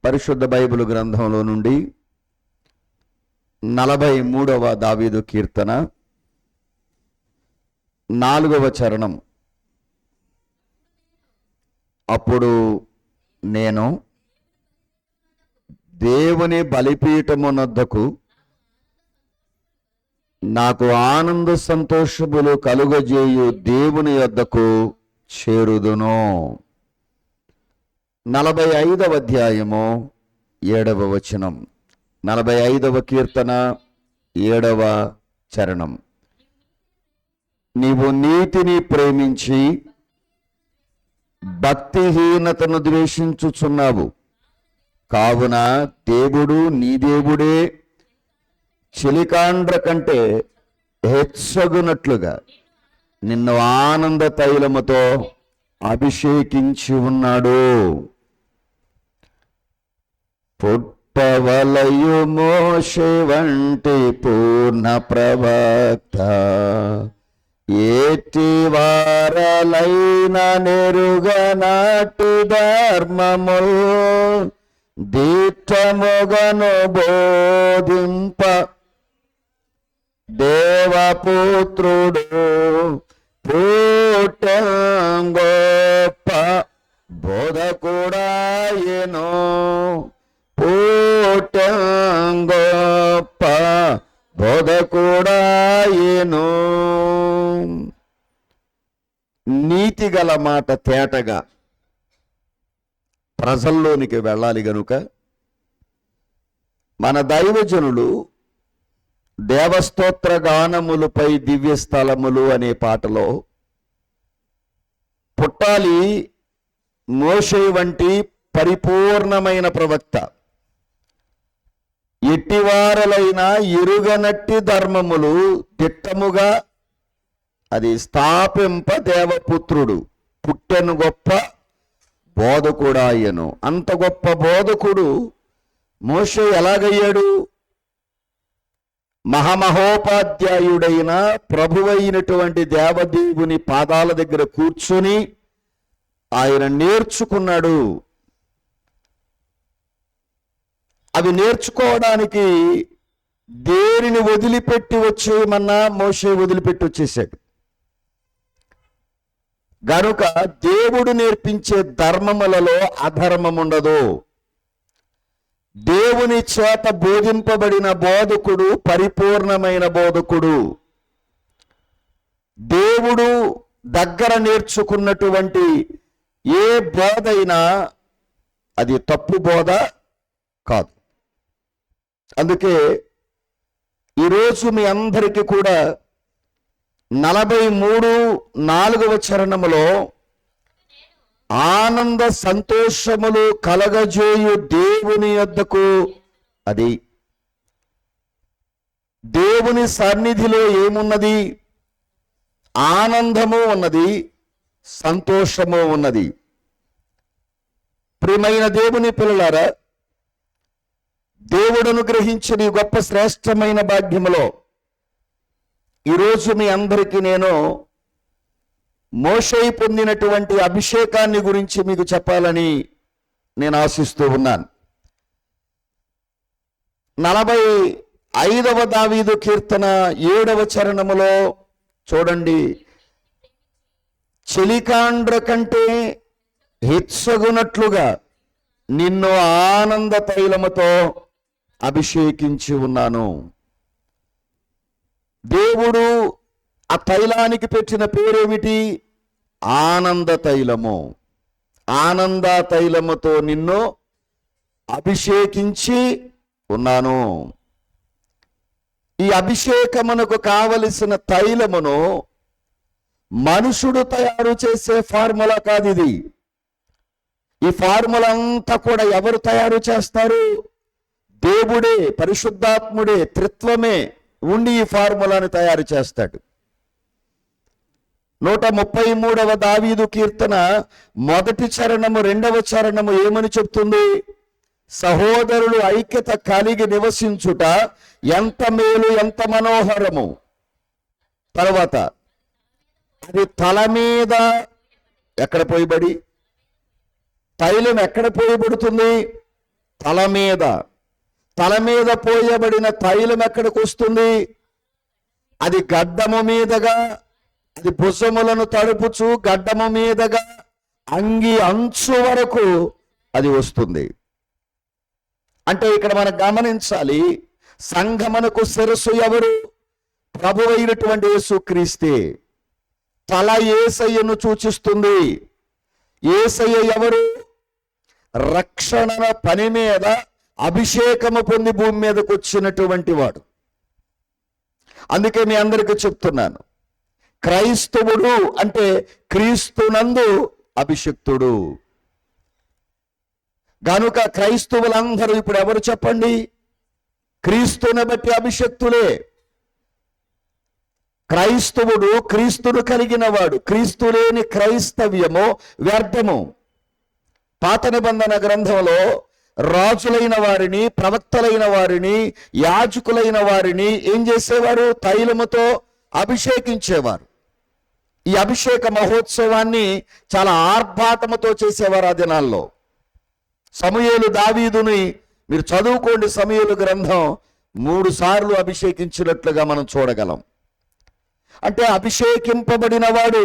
పరిశుద్ధ బైబిల్ గ్రంథంలో నుండి 43వ దావీదు కీర్తన 4వ చరణం. అప్పుడు నేను దేవుని బలిపీఠమునొద్దకు నాకు ఆనంద సంతోషములు కలుగజేయు దేవుని యొద్దకు చేరుదును. 45వ అధ్యాయము 7వ వచనం. 45వ కీర్తన 7వ చరణం. నీవు నీతిని ప్రేమించి భక్తిహీనతను ద్వేషించుచున్నావు, కావున దేవుడు నీ దేవుడే చెలికాండ్ర కంటే హెచ్చగునట్లుగా నిన్ను ఆనంద తైలముతో అభిషేకించి ఉన్నాడు. పుట్టవలయు మోషే వంటి పూర్ణ ప్రవక్త, ఏటి వారలైన నెరుగనాటి ధర్మముల్ దీక్షముగను బోధింప దేవపుత్రుడు గొప్ప బోధకుడాయెను. గొప్ప బోధకుడాయెను. నీతి గల మాట తేటగా ప్రజల్లోనికి వెళ్ళాలి గనుక మన దైవజనులు దేవస్తోత్ర గానములపై దివ్య స్థలములు అనే పాటలో పుట్టాలి మోషే వంటి పరిపూర్ణమైన ప్రవక్త, ఎట్టివారలైన ఎరుగనట్టి ధర్మములు దిట్టముగా అది స్థాపింప దేవపుత్రుడు పుట్టెను గొప్ప బోధకుడాయను. అంత గొప్ప బోధకుడు మోషే ఎలాగయ్యాడు? మహామహోపాధ్యాయుడైన ప్రభువైనటువంటి దేవదేవుని పాదాల దగ్గర కూర్చొని ఆయన నేర్చుకున్నాడు. అవి నేర్చుకోవడానికి దేనిని వదిలిపెట్టి వచ్చేయమన్నా మోషే వదిలిపెట్టి వచ్చేసాడు. గనుక దేవుడు నేర్పించే ధర్మములలో అధర్మం ఉండదు. దేవుని చేత బోధింపబడిన బోధకుడు పరిపూర్ణమైన బోధకుడు. దేవుడు దగ్గర నేర్చుకున్నటువంటి ఏ బోధైనా అది తప్పు బోధ కాదు. అందుకే ఈరోజు మీ అందరికీ కూడా 43:4వ చరణములో ఆనంద సంతోషములు కలగజేయు దేవుని యొద్దకు, అది దేవుని సన్నిధిలో ఏమున్నది? ఆనందము ఉన్నది, సంతోషము ఉన్నది. ప్రియమైన దేవుని పిల్లలారా, దేవుడు అనుగ్రహించిన ఈ గొప్ప శ్రేష్టమైన భాగ్యములో ఈరోజు మీ అందరికీ నేను మోషే పొందినటువంటి అభిషేకాన్ని గురించి మీకు చెప్పాలని నేను ఆశిస్తూ ఉన్నాను. 45వ దావీదు కీర్తన 7వ చరణములో చూడండి, చెలికాండ్ర కంటే హెచ్చగునట్లుగా నిన్ను ఆనంద తైలముతో అభిషేకించి ఉన్నాను. దేవుడు ఆ తైలానికి పెట్టిన పేరేమిటి? ఆనంద తైలము. ఆనంద తైలముతో నిన్ను అభిషేకించి ఉన్నాను. ఈ అభిషేకమునకు కావలసిన తైలమును మనుషుడు తయారు చేసే ఫార్ములా కాదు ఇది. ఈ ఫార్ములా అంతా కూడా ఎవరు తయారు చేస్తారు? దేవుడే, పరిశుద్ధాత్ముడే, త్రిత్వమే ఉండి ఈ ఫార్ములాను తయారు చేస్తాడు. 133వ దావీదు కీర్తన 1వ చరణము 2వ చరణము ఏమని చెప్తుంది? సహోదరులు ఐక్యత కలిగి నివసించుట ఎంత మేలు, ఎంత మనోహరము. తర్వాత అది తల మీద ఎక్కడ పోయబడి, తైలం ఎక్కడ పోయబడుతుంది? తల మీద పోయబడిన తైలం ఎక్కడికి వస్తుంది? అది గడ్డము మీదగా, అది భుజములను తడుపుచు గడ్డము మీదగా అంగి అంచు వరకు అది వస్తుంది. అంటే ఇక్కడ మనం గమనించాలి, సంఘమునకు శిరస్సు ఎవరు? ప్రభువైనటువంటి యేసుక్రీస్తే. తల యేసయ్యను సూచిస్తుంది. యేసయ్య ఎవరు? రక్షణ పని మీద అభిషేకము పొంది భూమి మీదకు వచ్చినటువంటి వాడు. అందుకే మీ అందరికీ చెప్తున్నాను, క్రైస్తవుడు అంటే క్రీస్తునందు అభిషిక్తుడు. గనుక క్రైస్తవులందరూ ఇప్పుడు ఎవరు చెప్పండి? క్రీస్తుని బట్టి అభిషక్తులే. క్రైస్తవుడు క్రీస్తును కలిగిన వాడు. క్రీస్తు లేని క్రైస్తవ్యము వ్యర్థము. పాత నిబంధన గ్రంథంలో రాజులైన వారిని, ప్రవక్తలైన వారిని, యాజకులైన వారిని ఏం చేసేవారు? తైలముతో అభిషేకించేవారు. ఈ అభిషేక మహోత్సవాన్ని చాలా ఆర్భాటముతో చేసేవారు ఆ దినాల్లో. సమూయేలు దావీదుని మీరు చదువుకోండి, సమూయేలు గ్రంథం 3 సార్లు అభిషేకించినట్లుగా మనం చూడగలం. అంటే అభిషేకింపబడిన వాడు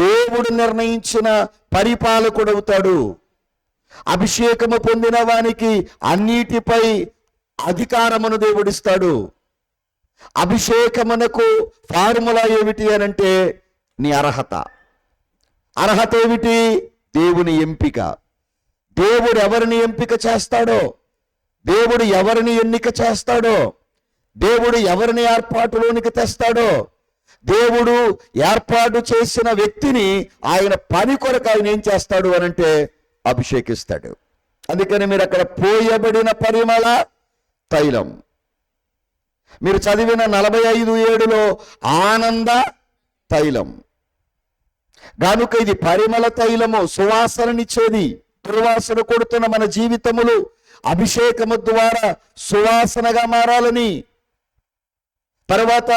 దేవుడు నిర్ణయించిన పరిపాలకుడు అవుతాడు. అభిషేకము పొందిన వానికి అన్నిటిపై అధికారమును దేవుడిస్తాడు. అభిషేకమునకు ఫార్ములా ఏమిటి అనంటే నీ అర్హత. అర్హత ఏమిటి? దేవుని ఎంపిక. దేవుడు ఎవరిని ఎంపిక చేస్తాడో, దేవుడు ఎవరిని ఎన్నిక చేస్తాడో, దేవుడు ఎవరిని ఏర్పాటులోనికి తెస్తాడో, దేవుడు ఏర్పాటు చేసిన వ్యక్తిని ఆయన పని కొరకు ఆయన ఏం చేస్తాడు అనంటే అభిషేకిస్తాడు. అందుకని మీరు అక్కడ పోయబడిన పరిమళ తైలం, మీరు చదివిన 45:7లో ఆనంద తైలం. గానుక ఇది పరిమళ తైలము, సువాసననిచ్చేది. దుర్వాసన కొడుతున్న మన జీవితములు అభిషేకము ద్వారా సువాసనగా మారాలని, తర్వాత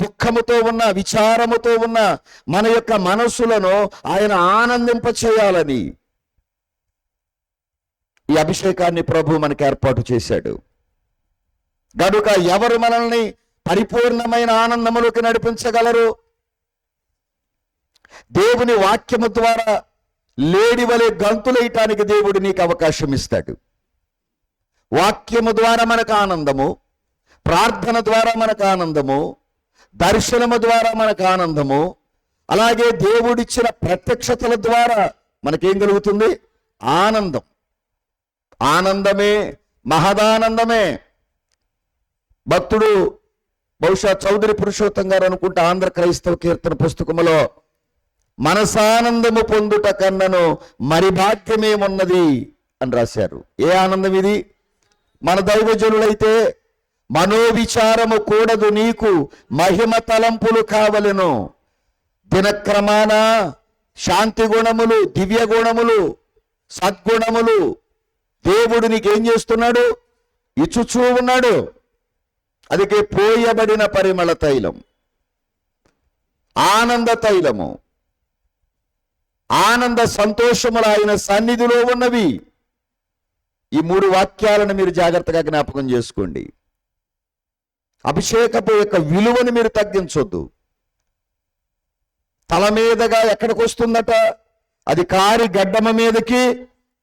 దుఃఖముతో ఉన్న, విచారముతో ఉన్న మన యొక్క మనస్సులను ఆయన ఆనందింప చేయాలని ఈ అభిషేకాన్ని ప్రభు మనకు ఏర్పాటు చేశాడు. గనుక ఎవరు మనల్ని పరిపూర్ణమైన ఆనందములోకి నడిపించగలరు? దేవుని వాక్యము ద్వారా లేడి వలె గంతులేయటానికి దేవుడు నీకు అవకాశం ఇస్తాడు. వాక్యము ద్వారా మనకు ఆనందము, ప్రార్థన ద్వారా మనకు ఆనందము, దర్శనము ద్వారా మనకు ఆనందము, అలాగే దేవుడిచ్చిన ప్రత్యక్షతల ద్వారా మనకేం కలుగుతుంది? ఆనందం. ఆనందమే మహదానందమే. భక్తుడు బహుశా చౌదరి పురుషోత్తం గారు అనుకుంటా ఆంధ్ర క్రైస్తవ కీర్తన పుస్తకములో మనసానందము పొందుట కన్నను మరి భాగ్యమేమున్నది అని రాశారు. ఏ ఆనందం ఇది? మన దైవజనులైతే మనోవిచారము కూడదు నీకు మహిమ తలంపులు కావలెను, దినక్రమాన శాంతి గుణములు, దివ్య గుణములు, సద్గుణములు దేవుడు నీకేం చేస్తున్నాడు? ఇచ్చుచూ ఉన్నాడు. అందుకే పోయబడిన పరిమళ తైలం, ఆనంద తైలము, ఆనంద సంతోషములు ఆయన సన్నిధిలో ఉన్నవి. ఈ 3 వాక్యాలను మీరు జాగ్రత్తగా జ్ఞాపకం చేసుకోండి. అభిషేకపు యొక్క విలువను మీరు తగ్గించొద్దు. తల మీదగా ఎక్కడికి వస్తుందట? అది కారి గడ్డమ మీదకి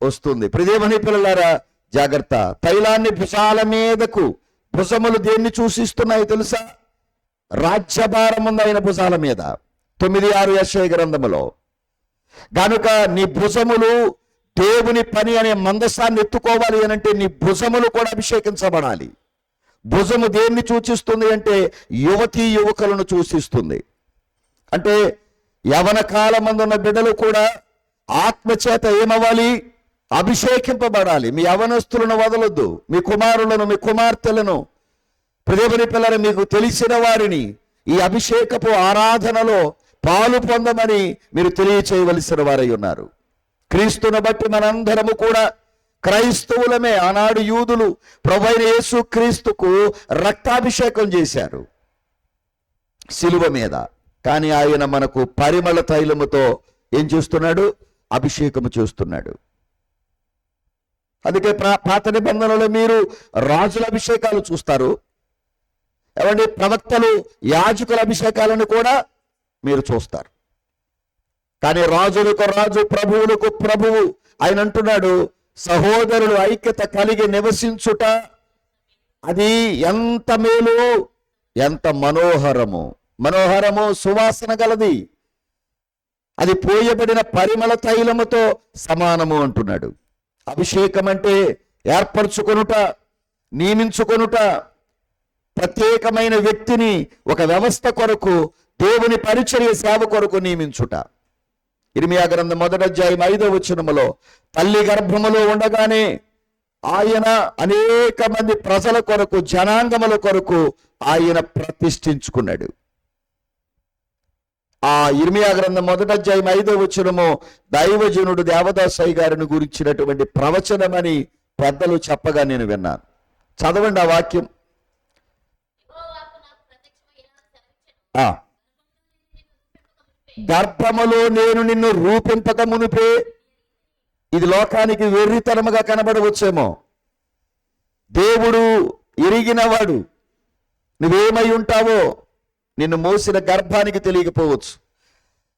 వస్తుంది. ప్రియదేవుని పిల్లలారా జాగ్రత్త. తైలాన్ని భుజాల మీదకు, భుజములు దేన్ని సూచిస్తున్నాయి తెలుసా? రాజ్యభారం ఉంది ఆయన భుజాల మీద. 9:6 యెషయా గ్రంథములో. గనుక నీ భుజములు దేవుని పని అనే మందసాన్ని ఎత్తుకోవాలి అనంటే నీ భుజములు కూడా అభిషేకించబడాలి. భుజము దేన్ని సూచిస్తుంది అంటే యువతీ యువకులను సూచిస్తుంది. అంటే యవన కాలమందున్న బిడ్డలు కూడా ఆత్మచేత ఏమవ్వాలి? అభిషేకింపబడాలి. మీ యవనస్తులను వదలొద్దు. మీ కుమారులను, మీ కుమార్తెలను, ప్రియదేవుని పిల్లలు, మీకు తెలిసిన వారిని ఈ అభిషేకపు ఆరాధనలో పాలు పొందమని మీరు తెలియచేయవలసిన వారై ఉన్నారు. క్రీస్తును బట్టి మనందరము కూడా క్రైస్తవులమే. ఆనాడు యూదులు ప్రభువైన యేసు క్రీస్తుకు రక్తాభిషేకం చేశారు శిలువ మీద. కానీ ఆయన మనకు పరిమళ తైలముతో ఏం చేస్తున్నాడు? అభిషేకము చేస్తున్నాడు. అందుకే పాత నిబంధనలో మీరు రాజుల అభిషేకాలు చూస్తారు, ఏమండి, ప్రవక్తలు యాజకుల అభిషేకాలను కూడా మీరు చూస్తారు. కానీ రాజులకు రాజు, ప్రభువులకు ప్రభువు ఆయన అంటున్నాడు, సహోదరులు ఐక్యత కలిగి నివసించుట అది ఎంత మేలు, ఎంత మనోహరము, సువాసన గలది, అది పోయబడిన పరిమళ తైలముతో సమానము అంటున్నాడు. అభిషేకం అంటే ఏర్పరచుకొనుట, నియమించుకొనుట, ప్రత్యేకమైన వ్యక్తిని ఒక వ్యవస్థ కొరకు, దేవుని పరిచర్య సేవ కొరకు నియమించుట. ఇర్మియా గ్రంథం 1వ అధ్యాయం 5వ వచనములో తల్లి గర్భములో ఉండగానే ఆయన అనేక మంది ప్రజల కొరకు, జనాంగముల కొరకు ఆయన ప్రతిష్ఠించుకున్నాడు. ఆ ఇర్మియా గ్రంథం 1వ అధ్యాయం 5వ వచనము దైవజనుడు దేవదాసయ్య గారిని గురించినటువంటి ప్రవచనమని పెద్దలు చెప్పగా నేను విన్నాను. చదవండి ఆ వాక్యం. గర్భములో నేను నిన్ను రూపింపక మునిపే, ఇది లోకానికి వెర్రితనముగా కనబడవచ్చేమో, దేవుడు ఎరిగినవాడు, నువ్వేమై ఉంటావో నిన్ను మోసిన గర్భానికి తెలియకపోవచ్చు,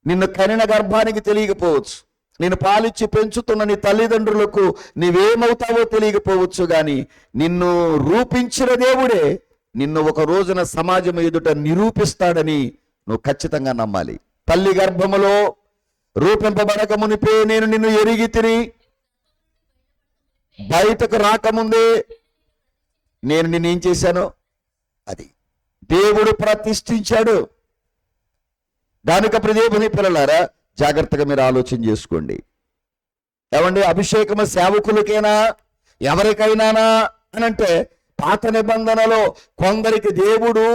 నిన్ను కనిన గర్భానికి తెలియకపోవచ్చు, నిన్ను పాలిచ్చి పెంచుతున్న నీ తల్లిదండ్రులకు నీవేమవుతావో తెలియకపోవచ్చు, కానీ నిన్ను రూపించిన దేవుడే నిన్ను ఒక రోజున సమాజం ఎదుట నిరూపిస్తాడని నువ్వు ఖచ్చితంగా నమ్మాలి. తల్లి గర్భములో రూపింపబడక మునిపే నేను నిన్ను ఎరిగి తిని, బయటకు రాకముందే నేను నిన్నేం చేశాను, అది దేవుడు ప్రతిష్ఠించాడు. దానికి దేవుని పిల్లలారా జాగ్రత్తగా మీరు ఆలోచన చేసుకోండి. ఏమండి, అభిషేకము సేవకులకేనా, ఎవరికైనానా అని అంటే, పాత నిబంధనలో కొందరికి దేవుడు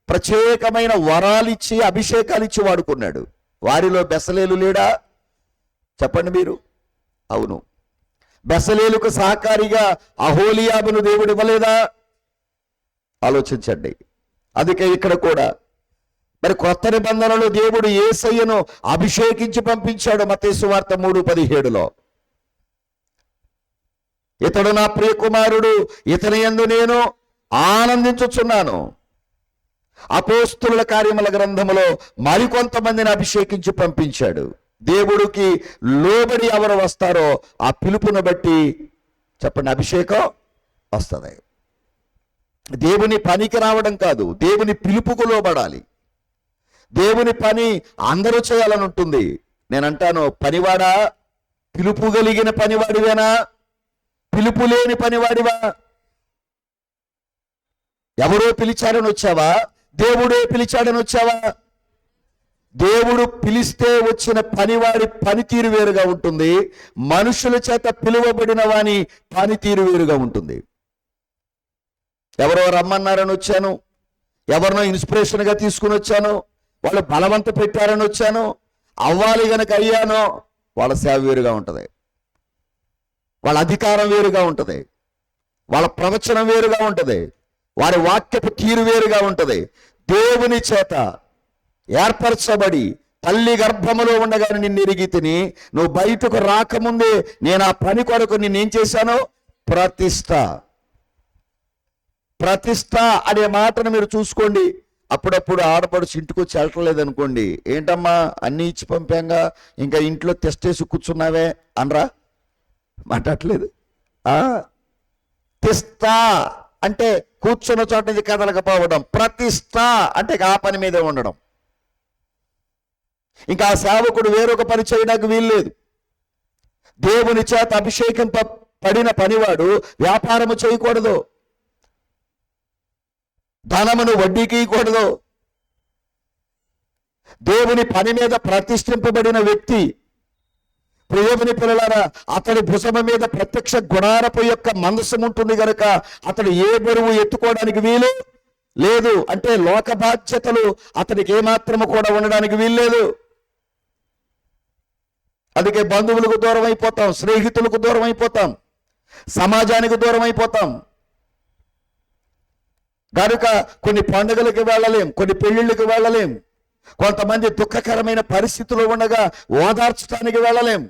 ప్రత్యేకమైన వరాలిచ్చి అభిషేకాలు ఇచ్చి వాడుకున్నాడు. వారిలో బెసలేలు లేడా? చెప్పండి మీరు. అవును, బెసలేలుకు సహకారిగా అహోలియాబును దేవుడు ఇవ్వలేదా? ఆలోచించండి. అందుకే ఇక్కడ కూడా మరి కొత్త నిబంధనలో దేవుడు యేసయ్యను అభిషేకించి పంపించాడు. మత్తయి సువార్త 3:17లో ఇతడు నా ప్రియ కుమారుడు, ఇతని యందు నేను ఆనందించుచున్నాను. అపోస్తుల కార్యముల గ్రంథములో మరికొంతమందిని అభిషేకించి పంపించాడు. దేవుడికి లోబడి ఎవరు వస్తారో ఆ పిలుపును బట్టి చెప్పండి అభిషేకం వస్తుంది. దేవుని పనికి రావడం కాదు, దేవుని పిలుపుకు లోబడాలి. దేవుని పని అందరూ చేయాలని ఉంటుంది. నేనంటాను, పనివాడా, పిలుపు కలిగిన పనివాడివేనా, పిలుపు లేని పనివాడివా? ఎవరో పిలిచారని వచ్చావా, దేవుడే పిలిచాడని వచ్చావా? దేవుడు పిలిస్తే వచ్చిన పనివాడి పనితీరు వేరుగా ఉంటుంది, మనుషుల చేత పిలువబడిన వాని పనితీరు వేరుగా ఉంటుంది. ఎవరో రమ్మన్నారని వచ్చాను, ఎవరినో ఇన్స్పిరేషన్గా తీసుకుని వచ్చాను, వాళ్ళు బలవంత పెట్టారని వచ్చాను, అవ్వాలి గనక అయ్యానో, వాళ్ళ సేవ వేరుగా ఉంటుంది, వాళ్ళ అధికారం వేరుగా ఉంటుంది, వాళ్ళ ప్రవచనం వేరుగా ఉంటుంది, వారి వాక్యపు తీరు వేరుగా ఉంటుంది. దేవుని చేత ఏర్పరచబడి తల్లి గర్భములో ఉండగానే నిన్ను ఎరిగి తిని, నువ్వు బయటకు రాకముందే నేను ఆ పని కొరకు నిన్నేం చేశాను, ప్రతిష్ట అనే మాటను మీరు చూసుకోండి. అప్పుడప్పుడు ఆడపడుచు ఇంటికి వచ్చి వెళ్ళట్లేదనుకోండి, ఏంటమ్మా అన్నీ ఇచ్చి పంపాంగా, ఇంకా ఇంట్లో తెస్టేసి కూర్చున్నావే అనరా? మాట్లాడలేదు. తిస్తా అంటే కూర్చున్న చోట నుంచి కదలకపోవడం, ప్రతిష్ట అంటే ఆ పని మీదే ఉండడం. ఇంకా ఆ సేవకుడు వేరొక పని చేయడానికి వీల్లేదు. దేవుని చేత అభిషేకం పడిన పనివాడు వ్యాపారము చేయకూడదు, ధనమును వడ్డీకి ఇవ్వకూడదు. దేవుని పని మీద ప్రతిష్ఠింపబడిన వ్యక్తి, ప్రియమైన పిల్లలారా, అతడి భుజము మీద ప్రత్యక్ష గుణారపు యొక్క మనస్సు ఉంటుంది గనక అతడు ఏ బరువు ఎత్తుకోవడానికి వీలు లేదు. అంటే లోక బాధ్యతలు అతనికి ఏమాత్రము కూడా ఉండడానికి వీల్లేదు. అందుకే బంధువులకు దూరం అయిపోతాం, స్నేహితులకు దూరం అయిపోతాం, సమాజానికి దూరం అయిపోతాం. కనుక కొన్ని పండుగలకి వెళ్ళలేం, కొన్ని పెళ్లిళ్ళకి వెళ్ళలేం, కొంతమంది దుఃఖకరమైన పరిస్థితుల్లో ఉండగా ఓదార్చడానికి వెళ్ళలేం.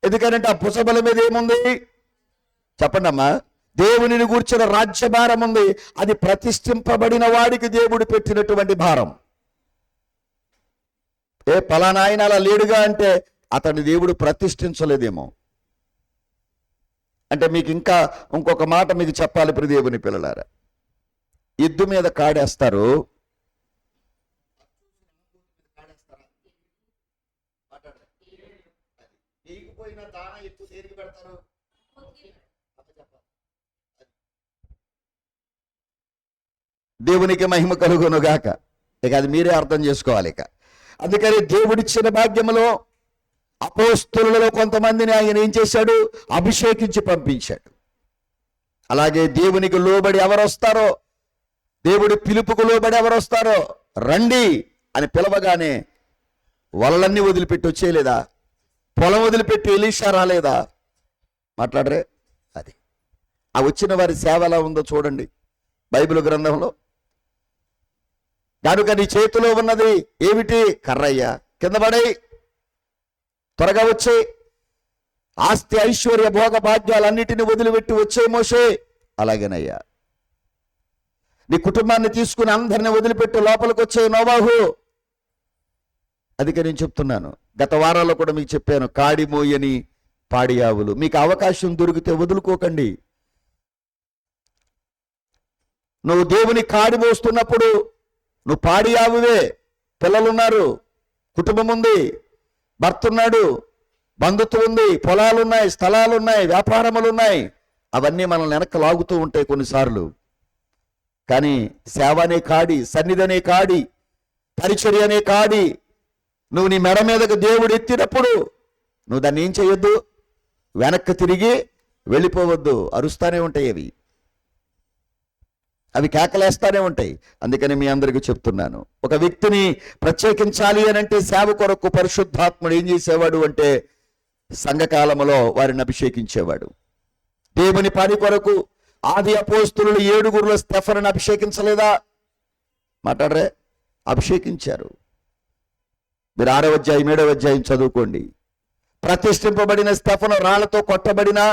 ఎందుకంటే ఆ భుజబల మీద ఏముంది, చెప్పండి అమ్మా. దేవునిని గూర్చిన రాజ్యభారం ఉంది, అది ప్రతిష్ఠింపబడిన వాడికి దేవుడు పెట్టినటువంటి భారం. పలానా ఆయన అలా లేడుగా అంటే అతన్ని దేవుడు ప్రతిష్ఠించలేదేమో. అంటే మీకు ఇంకా ఇంకొక మాట మీకు చెప్పాలి ప్రియ దేవుని పిల్లలారా. ఎద్దు మీద కాడేస్తారు, దేవునికి మహిమ కలుగును గాక. ఇక అది మీరే అర్థం చేసుకోవాలి. ఇక అందుకని దేవుడిచ్చిన భాగ్యములో అపోస్తలులలో కొంతమందిని ఆయన ఏం చేశాడు? అభిషేకించి పంపించాడు. అలాగే దేవునికి లోబడి ఎవరు వస్తారో, దేవుడి పిలుపుకు లోబడి ఎవరు వస్తారో రండి అని పిలవగానే వలలన్నీ వదిలిపెట్టి వచ్చేయలేదా? పొలం వదిలిపెట్టి ఎలీషా రాలేదా? మాట్లాడరే. అది ఆ వచ్చిన వారి సేవ ఎలా ఉందో చూడండి బైబిల్ గ్రంథంలో. కనుక నీ చేతిలో ఉన్నది ఏమిటి? కర్రయ్యా, కింద పడై, త్వరగా వచ్చే, ఆస్తి ఐశ్వర్య భోగ భాగ్యాలన్నిటిని వదిలిపెట్టి వచ్చే మోషే. అలాగేనయ్యా, నీ కుటుంబాన్ని తీసుకుని అందరిని వదిలిపెట్టి లోపలికి వచ్చే నోవాహు. అందుకే నేను చెప్తున్నాను, గత వారాల్లో కూడా మీకు చెప్పాను, కాడి మోయని పాడి ఆవులు. మీకు అవకాశం దొరికితే వదులుకోకండి. నువ్వు దేవుని కాడి మోస్తున్నప్పుడు నువ్వు పాడి ఆవువే. పిల్లలున్నారు, కుటుంబం ఉంది, భర్త ఉన్నాడు, బంధుత్వం ఉంది, పొలాలున్నాయి, స్థలాలున్నాయి, వ్యాపారములున్నాయి. అవన్నీ మనల్ని వెనక్కి లాగుతూ ఉంటాయి కొన్నిసార్లు. కానీ సేవ అనే కాడి, సన్నిధనే కాడి, పరిచర్య అనే కాడి నువ్వు నీ మెడ మీదకు దేవుడు ఎత్తినప్పుడు నువ్వు దాన్ని ఏం చేయొద్దు? వెనక్కి తిరిగి వెళ్ళిపోవద్దు. అరుస్తానే ఉంటాయి అవి కేకలేస్తానే ఉంటాయి. అందుకని మీ అందరికీ చెప్తున్నాను, ఒక వ్యక్తిని ప్రత్యేకించాలి అని అంటే సేవ కొరకు పరిశుద్ధాత్ముడు ఏం చేసేవాడు అంటే సంఘకాలములో వారిని అభిషేకించేవాడు. దేవుని పని కొరకు ఆది అపోస్తలులు 7 స్టెఫనును అభిషేకించలేదా? మాట్లాడరే. అభిషేకించారు. మీరు 6వ అధ్యాయం 7వ అధ్యాయం చదువుకోండి. ప్రతిష్ఠింపబడిన స్టెఫను రాళ్లతో కొట్టబడినా,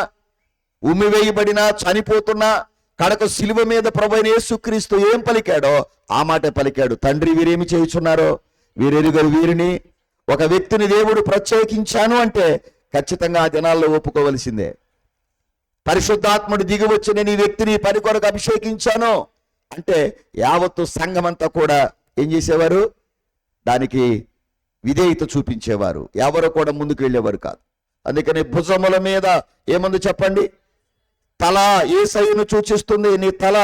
ఉమ్మివేయబడినా, చనిపోతున్నా కడక శిలువ మీద ప్రభువైన యేసుక్రీస్తు ఏం పలికాడో ఆ మాటే పలికాడు. తండ్రి, వీరేమి చేయుచున్నారో వీరెరుగరు వీరిని. ఒక వ్యక్తిని దేవుడు ప్రత్యేకించాను అంటే ఖచ్చితంగా ఆ దినాల్లో ఒప్పుకోవలసిందే. పరిశుద్ధాత్ముడు దిగి వచ్చి నేను ఈ వ్యక్తిని పని కొరకు అభిషేకించాను అంటే యావత్తు సంఘమంతా కూడా ఏం చేసేవారు? దానికి విధేయత చూపించేవారు. ఎవరు కూడా ముందుకు వెళ్ళేవారు కాదు. అందుకని భుజముల మీద ఏముంది చెప్పండి? తల. యేసయ్యను సూచిస్తుంది నీ తల.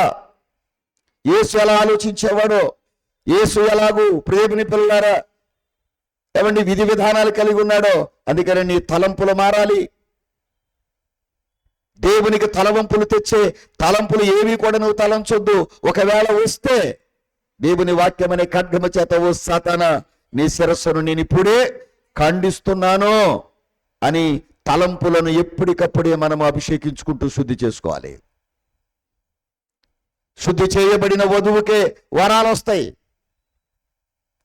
యేసు ఎలా ఆలోచించేవాడో, యేసు ఎలాగూ ప్రేమిని పిల్లారా ఏమండి విధి విధానాలు కలిగి ఉన్నాడో, అందుకని నీ తలంపులు మారాలి. దేవునికి తలవంపులు తెచ్చే తలంపులు ఏవి కూడా నువ్వు తలంచొద్దు. ఒకవేళ వస్తే దేవుని వాక్యం అనే ఖడ్గమ చేత, ఓ సాతానా, నీ శిరస్సును నేను ఇప్పుడే ఖండిస్తున్నాను అని తలంపులను ఎప్పటికప్పుడే మనము అభిషేకించుకుంటూ శుద్ధి చేసుకోవాలి. శుద్ధి చేయబడిన వధువుకే వరాలు వస్తాయి.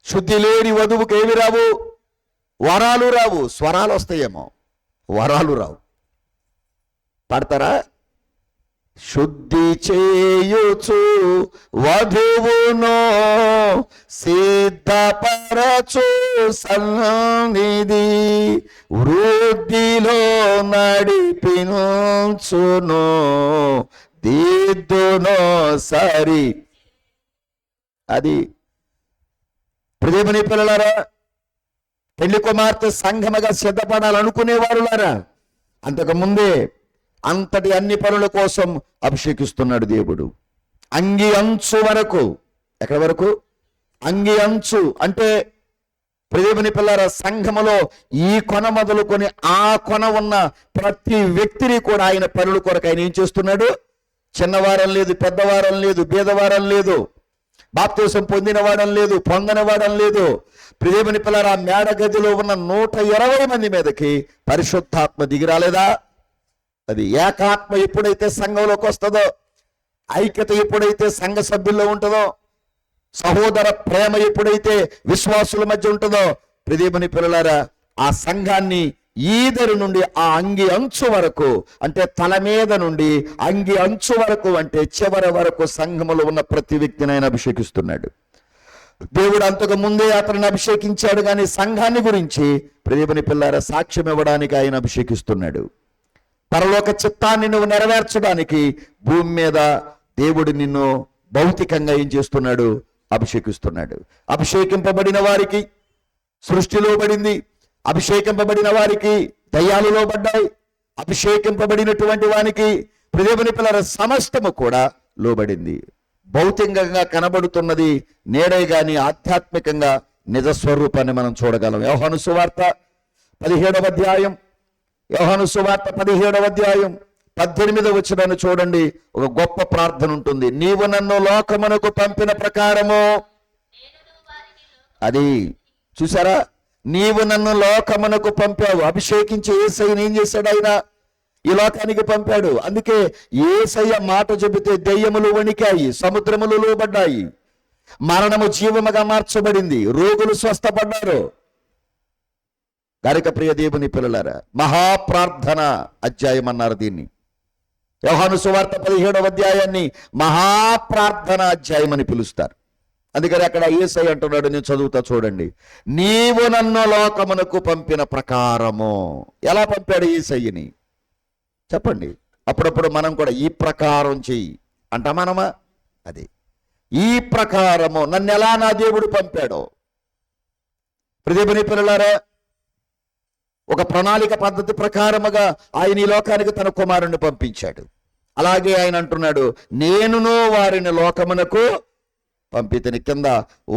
శుద్ధి లేని వధువుకి ఏమి రావు? వరాలు రావు. స్వరాలు వస్తాయేమో, వరాలు రావు. పాడతారా? శుద్ధి చేయుచు వధువును సిద్ధపరచు సన్నిధి వృద్ధిలో నడిపించును దిద్దునో సరి. అది ప్రియమైన పిల్లలారా, పెళ్లి కుమార్తె సంఘముగా సిద్ధపడాలనుకునేవారులారా, అంతకుముందే అంతటి అన్ని పనుల కోసం అభిషేకిస్తున్నాడు దేవుడు. అంగి అంచు వరకు. ఎక్కడి వరకు? అంగి అంచు అంటే ప్రియమైన పిల్లలారా, సంఘములో ఈ కొన మొదలుకొని ఆ కొన ఉన్న ప్రతి వ్యక్తిని కూడా ఆయన పనుల కొరకు ఆయన ఏం చేస్తున్నాడు? చిన్నవారం లేదు, పెద్దవారం లేదు, బీదవారం లేదు, బాప్తీసం పొందినవాడం లేదు, పొందనివాడం లేదు. ప్రియమైన పిల్లలారా, మేడ గదిలో ఉన్న 120 మంది మీదకి పరిశుద్ధాత్మ దిగి రాలేదా? అది ఏకాత్మ ఎప్పుడైతే సంఘంలోకి వస్తుందో, ఐక్యత ఎప్పుడైతే సంఘ సభ్యుల్లో ఉంటుందో, సహోదర ప్రేమ ఎప్పుడైతే విశ్వాసుల మధ్య ఉంటుందో, ప్రియమైన పిల్లలారా, ఆ సంఘాన్ని ఈదరి నుండి ఆ అంగి అంచు వరకు, అంటే తల మీద నుండి అంగి అంచు వరకు, అంటే చివరి వరకు సంఘములో ఉన్న ప్రతి వ్యక్తిని ఆయన అభిషేకిస్తున్నాడు. దేవుడు అంతకు ముందే అతన్ని అభిషేకించాడు, కానీ సంఘాన్ని గురించి ప్రియమైన పిల్లారా సాక్ష్యం ఇవ్వడానికి ఆయన అభిషేకిస్తున్నాడు. పరలోక చిత్తాన్ని నువ్వు నెరవేర్చడానికి భూమి మీద దేవుడు నిన్ను భౌతికంగా ఏం చేస్తున్నాడు? అభిషేకిస్తున్నాడు. అభిషేకింపబడిన వారికి సృష్టి లోబడింది, అభిషేకింపబడిన వారికి దయ్యాలు లోబడ్డాయి, అభిషేకింపబడినటువంటి వానికి ప్రియమైన పిల్లల సమస్తము కూడా లోబడింది. భౌతికంగా కనబడుతున్నది నేడే గాని ఆధ్యాత్మికంగా నిజ స్వరూపాన్ని మనం చూడగలం. యోహాను సువార్త 17వ అధ్యాయం, యోహాను సువార్త 17వ అధ్యాయం 18వ వచనాన్ని చూడండి. ఒక గొప్ప ప్రార్థన ఉంటుంది. నీవు నన్ను లోకమునకు పంపిన ప్రకారము, అది చూసారా, నీవు నన్ను లోకమునకు పంపావు. అభిషేకించి యేసయ్యను ఏం చేశాడు? ఆయన ఈ లోకానికి పంపాడు. అందుకే యేసయ్య మాట చెబితే దెయ్యములు వణికాయి, సముద్రములు లోబడ్డాయి, మరణము జీవముగా మార్చబడింది, రోగులు స్వస్థపడ్డారు. గారిక ప్రియ దేవుని పిల్లలారా, మహాప్రార్థన అధ్యాయం అన్నారు దీన్ని. యోహాను సువార్త 17వ అధ్యాయాన్ని మహాప్రార్థన అధ్యాయం అని పిలుస్తారు. అందుకని అక్కడ యేసయ్య అంటున్నాడు, నేను చదువుతా చూడండి. నీవు నన్ను లోకమునకు పంపిన ప్రకారము. ఎలా పంపాడు యేసయ్యని చెప్పండి. అప్పుడప్పుడు మనం కూడా ఈ ప్రకారం చెయ్యి అంటామా? అది ఈ ప్రకారము నన్ను ఎలా నా దేవుడు పంపాడో. ప్రియమైన పిల్లలారా, ఒక ప్రణాళిక పద్ధతి ప్రకారముగా ఆయన ఈ లోకానికి తన కుమారుణ్ణి పంపించాడు. అలాగే ఆయన అంటున్నాడు, నేనును వారిని లోకమునకు పంపితిని. కింద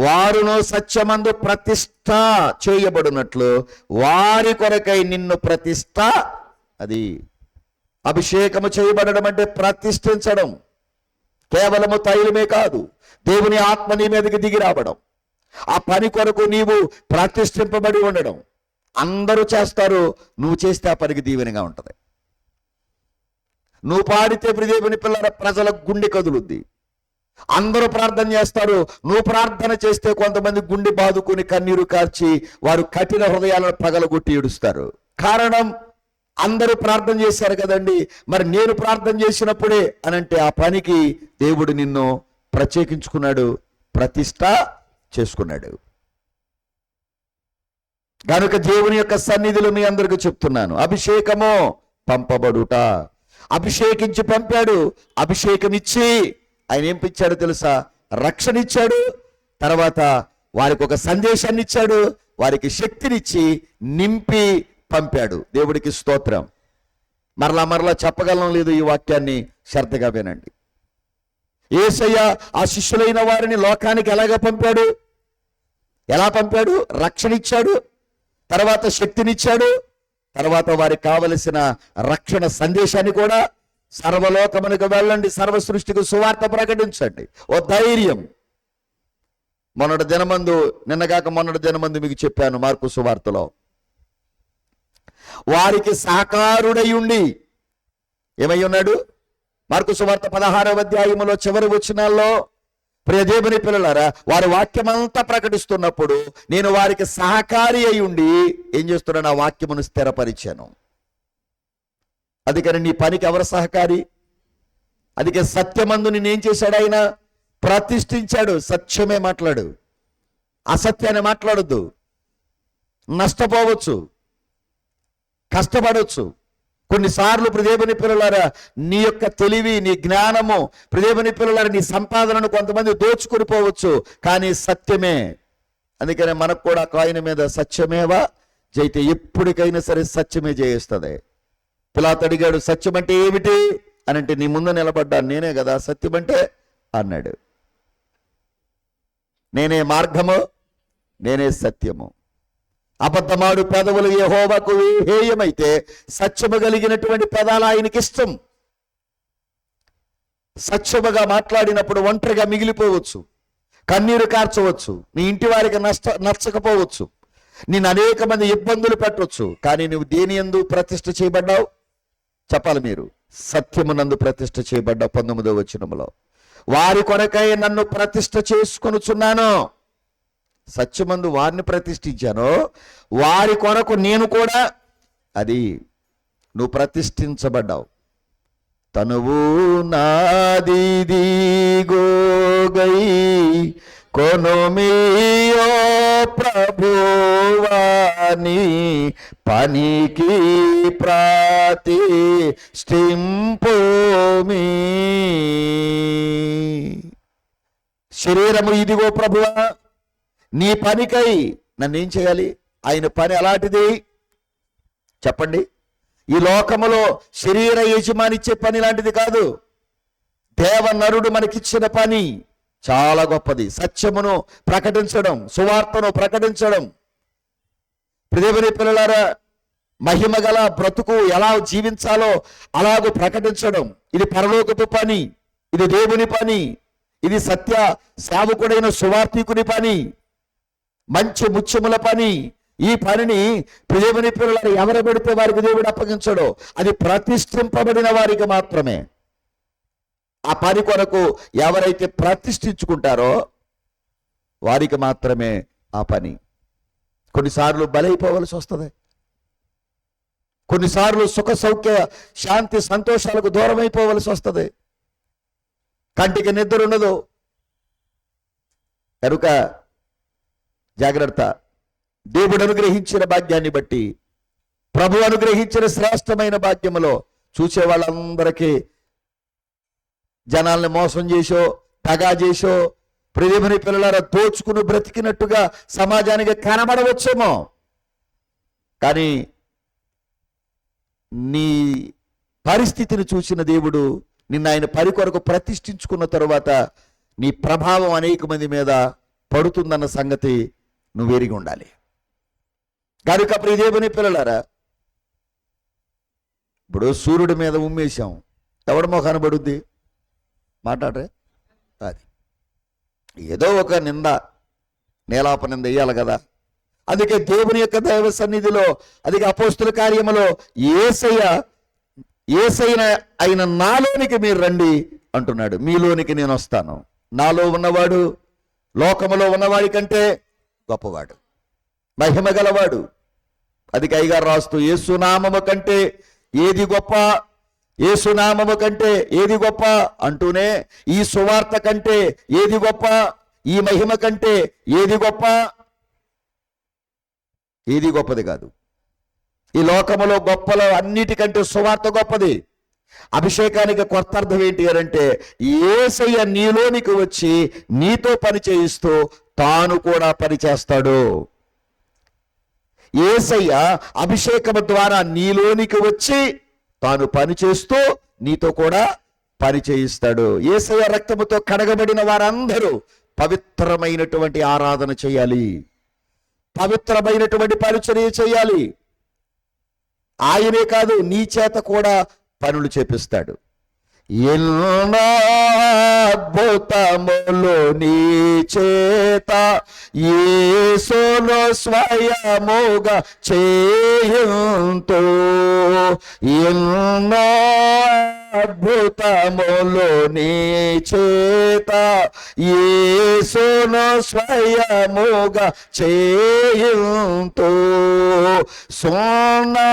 వారును సత్యమందు ప్రతిష్ఠ చేయబడినట్లు వారి కొరకై నిన్ను ప్రతిష్ఠ. అది అభిషేకము చేయబడడం అంటే ప్రతిష్ఠించడం. కేవలము తైలమే కాదు, దేవుని ఆత్మ నీ మీదకి దిగి రావడం. ఆ పని కొరకు నీవు ప్రతిష్ఠింపబడి ఉండడం. అందరూ చేస్తారు, నువ్వు చేస్తే ఆ పనికి దీవెనగా ఉంటుంది. నువ్వు పాడితే దేవుని పిల్లల ప్రజల గుండె కదులుద్ది. అందరూ ప్రార్థన చేస్తారు, నువ్వు ప్రార్థన చేస్తే కొంతమంది గుండె బాదుకుని కన్నీరు కార్చి వారు కఠిన హృదయాలను పగలగొట్టి ఏడుస్తారు. కారణం, అందరూ ప్రార్థన చేశారు కదండి, మరి నేను ప్రార్థన చేసినప్పుడే అనంటే ఆ పనికి దేవుడు నిన్ను ప్రత్యేకించుకున్నాడు, ప్రతిష్ఠ చేసుకున్నాడు. కనుక దేవుని యొక్క సన్నిధిలో మీ అందరికీ చెప్తున్నాను, అభిషేకము పంపబడుట. అభిషేకించి పంపాడు. అభిషేకం ఇచ్చి ఆయన ఏం ఇచ్చాడు తెలుసా? రక్షణ ఇచ్చాడు. తర్వాత వారికి ఒక సందేశాన్ని ఇచ్చాడు, వారికి శక్తినిచ్చి నింపి పంపాడు. దేవుడికి స్తోత్రం. మరలా చెప్పగలం లేదు ఈ వాక్యాన్ని, శ్రద్ధగా వినండి. యేసయ్య ఆ శిష్యులైన వారిని లోకానికి ఎలాగ పంపాడు? ఎలా పంపాడు? రక్షణ ఇచ్చాడు, తర్వాత శక్తినిచ్చాడు, తర్వాత వారికి కావలసిన రక్షణ సందేశాన్ని కూడా, సర్వలోకమునకు వెళ్ళండి, సర్వ సృష్టికి సువార్త ప్రకటించండి, ఓ ధైర్యం. మొన్నటి దినమందు, నిన్నగాక మొన్నటి దినమందు మీకు చెప్పాను మార్కు సువార్తలో, వారికి సహకారుడై ఉండి ఏమై ఉన్నాడు? మార్కు సువార్త 16వ అధ్యాయములో చివరి వచనాల్లో, ప్రియ దేవుని పిల్లలారా, వారి వాక్యమంతా ప్రకటిస్తున్నప్పుడు నేను వారికి సహకారి అయి ఉండి ఏం చేస్తున్నాను? ఆ వాక్యమును స్థిరపరిచాను. అందుకని నీ పనికి ఎవరు సహకారి? అందుకే సత్యమందు నేనేం చేశాడు? ఆయన ప్రతిష్ఠించాడు. సత్యమే మాట్లాడు, అసత్యాన్ని మాట్లాడొద్దు. నష్టపోవచ్చు, కష్టపడవచ్చు. కొన్నిసార్లు ప్రియదేవుని పిల్లలారా, నీ యొక్క తెలివి, నీ జ్ఞానము, ప్రియదేవుని పిల్లలారా, నీ సంపాదనను కొంతమంది దోచుకుని పోవచ్చు, కానీ సత్యమే. అందుకనే మనకు కూడా కాయిన మీద సత్యమేవా జయితే, ఎప్పటికైనా సరే సత్యమే జయిస్తుంది. పిలాతు అడిగాడు, సత్యం అంటే ఏమిటి అని అంటే, నీ ముందు నిలబడ్డాను, నేనే కదా సత్యం అంటే అన్నాడు. నేనే మార్గము, నేనే సత్యము. అబద్ధమాడు పెదవులు యెహోవాకు హేయమైతే సత్యము కలిగినటువంటి పెదాలు ఆయనకి ఇష్టం. సత్యముగా మాట్లాడినప్పుడు ఒంటరిగా మిగిలిపోవచ్చు, కన్నీరు కార్చవచ్చు, నీ ఇంటి వారికి నచ్చకపోవచ్చు, నేను అనేక మంది ఇబ్బందులు పెట్టవచ్చు. కానీ నువ్వు దేని యందు ప్రతిష్ఠ చేయబడ్డావు చెప్పాలి మీరు? సత్యమునందు ప్రతిష్ఠ చేయబడ్డావు. 19వ వచనములో, వారి కొరకై నన్ను ప్రతిష్ఠ చేసుకొనుచున్నాను. సత్యమందు వారిని ప్రతిష్ఠించాను, వారి కొరకు నేను కూడా అది నువ్వు ప్రతిష్ఠించబడ్డావు. తనువు నాదిది గోగై కొనుమియో ప్రభువాని పనికి ప్రతిష్ఠింపుమి. శరీరము ఇదిగో ప్రభువా, నీ పనికై నన్నేం చేయాలి? ఆయన పని అలాంటిది చెప్పండి. ఈ లోకములో శరీర యజమానిచ్చే పని లాంటిది కాదు. దేవనరుడు మనకిచ్చిన పని చాలా గొప్పది. సత్యమును ప్రకటించడం, సువార్తను ప్రకటించడం. దేవుని పిల్లలారా, మహిమ గల బ్రతుకు ఎలా జీవించాలో అలాగూ ప్రకటించడం ఇది పరలోకపు పని, ఇది దేవుని పని, ఇది సత్య సేవకుడైన సువార్తికుని పని, మంచి ముత్యముల పని. ఈ పనిని దేవుని పిల్లలు ఎవరు పెడితే వారికి దేవుడు అప్పగించడో, అది ప్రతిష్ఠింపబడిన వారికి మాత్రమే. ఆ పని కొరకు ఎవరైతే ప్రతిష్ఠించుకుంటారో వారికి మాత్రమే ఆ పని. కొన్నిసార్లు బలైపోవలసి వస్తుంది, కొన్నిసార్లు సుఖ సౌఖ్య శాంతి సంతోషాలకు దూరం అయిపోవలసి వస్తుంది. కంటికి నిద్ర ఉండదు కనుక జాగ్రత్త. దేవుడు అనుగ్రహించిన భాగ్యాన్ని బట్టి, ప్రభు అనుగ్రహించిన శ్రేష్టమైన భాగ్యములో చూసే వాళ్ళందరికీ జనాల్ని మోసం చేసో తగా చేసో ప్రియమైన పిల్లలారా దోచుకుని బ్రతికినట్టుగా సమాజానికి కనబడవచ్చేమో, కానీ నీ పరిస్థితిని చూసిన దేవుడు నిన్ను ఆయన పని కొరకు ప్రతిష్ఠించుకున్న తరువాత నీ ప్రభావం అనేక మంది మీద పడుతుందన్న సంగతి నువ్వు ఎరిగి ఉండాలి. కనుక ప్రియదేవుని పిల్లలారా, ఇప్పుడు సూర్యుడి మీద ఉమ్మేశాం, ఎవడి మొఖాన పడుద్ది? మాట్లాడరే, అది ఏదో ఒక నింద, నేలాప నింద వేయాలి కదా. అందుకే దేవుని యొక్క దైవ సన్నిధిలో, అందుకే అపోస్తుల కార్యములో యేసయ్య అయిన నాలోనికి మీరు రండి అంటున్నాడు. మీలోనికి నేను వస్తాను. నాలో ఉన్నవాడు లోకములో ఉన్నవాడి కంటే గొప్పవాడు, మహిమ గలవాడు. అది కైగారు రాస్తూ యేసునామము కంటే ఏది గొప్ప, యేసునామము కంటే ఏది గొప్ప అంటూనే ఈ సువార్త కంటే ఏది గొప్ప, ఈ మహిమ కంటే ఏది గొప్ప? ఏది గొప్పది కాదు. ఈ లోకములో గొప్పలో అన్నిటికంటే సువార్త గొప్పది. అభిషేకానికి కొత్త అర్థం ఏంటి అంటే, యేసయ్య నీలోనికి వచ్చి నీతో పని చేయిస్తూ తాను కూడా పని చేస్తాడు. యేసయ్య అభిషేకము ద్వారా నీలోనికి వచ్చి తాను పని చేస్తూ నీతో కూడా పని చేయిస్తాడు. యేసయ్య రక్తముతో కడగబడిన వారందరూ పవిత్రమైనటువంటి ఆరాధన చేయాలి, పవిత్రమైనటువంటి పరిచర్య చేయాలి. ఆయనే కాదు, నీ చేత కూడా పనులు చేపిస్తాడు. ఎన్నో అద్భుతములు నీ చేత యేసును స్వయముగా చేయుంతు. ఎన్నో అద్భుతములు నీ చేత యేసును స్వయముగా చేయుంతు. సోనా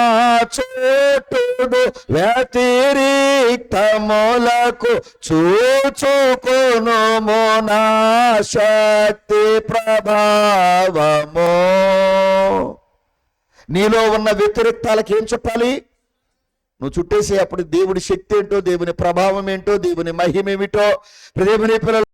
చోటుడు వ్యతిరిక్తములకు చూచుకొను నా శక్తి ప్రభావము. నీలో ఉన్న వ్యతిరిక్తాలకు ఏం చెప్పాలి? నువ్వు చుట్టేసే అప్పుడు దేవుడి శక్తి ఏంటో, దేవుని ప్రభావం ఏంటో, దేవుని మహిమ ఏమిటో దేవుని పిల్లలు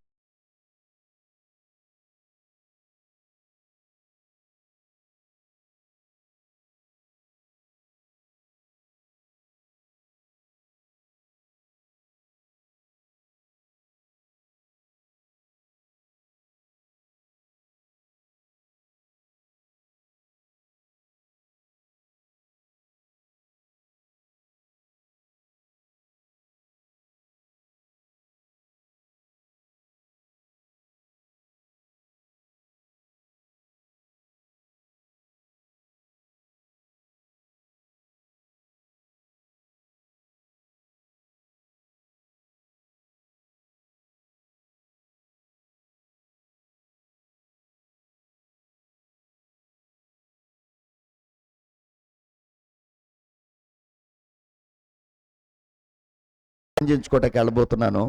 చేయించుకోవటానికి వెళ్ళబోతున్నాను.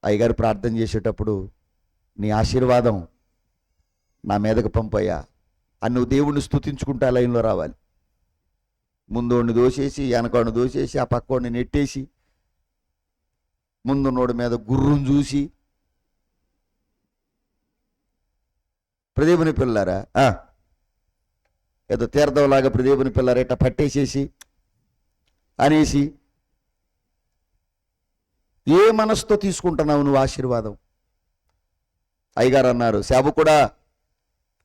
అయ్యగారు ప్రార్థన చేసేటప్పుడు నీ ఆశీర్వాదం నా మీదకు పంపయ్యా అని నువ్వు దేవుణ్ణి స్తుతించుకుంటా లైన్లో రావాలి. ముందోడిని దోసేసి వెనకోడిని దోసేసి ఆ పక్కోడిని నెట్టేసి ముందున్నోడి మీద గుర్రం చూసి, ప్రదీపుని పిల్లారా ఏదో తీర్థంలాగా ప్రదీపుని పిల్లారా ఇట్లా పట్టేసేసి అనేసి ఏ మనసుతో తీసుకుంటున్నావు నువ్వు ఆశీర్వాదం? అయ్యగారు అన్నారు, సేవకుడా,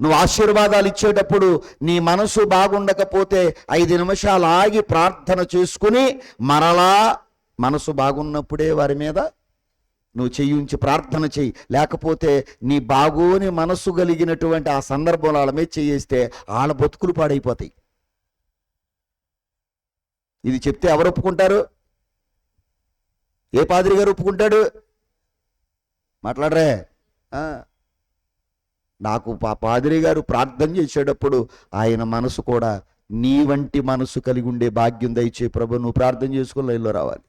నువ్వు ఆశీర్వాదాలు ఇచ్చేటప్పుడు నీ మనసు బాగుండకపోతే 5 నిమిషాలు ఆగి ప్రార్థన చేసుకుని మరలా మనసు బాగున్నప్పుడే వారి మీద నువ్వు చెయ్యించి ప్రార్థన చెయ్యి. లేకపోతే నీ బాగోని మనసు కలిగినటువంటి ఆ సందర్భంలో వాళ్ళ మీద చేయేస్తే వాళ్ళ బతుకులు పాడైపోతాయి. ఇది చెప్తే ఎవరు ఒప్పుకుంటారు? ఏ పాదిరి గారు ఒప్పుకుంటాడు? మాట్లాడరే. నాకు పాదిరి గారు ప్రార్థన చేసేటప్పుడు ఆయన మనసు కూడా నీ వంటి మనసు కలిగి ఉండే భాగ్యం దయచే ప్రభు, నువ్వు ప్రార్థన చేసుకుని లైన్లో రావాలి.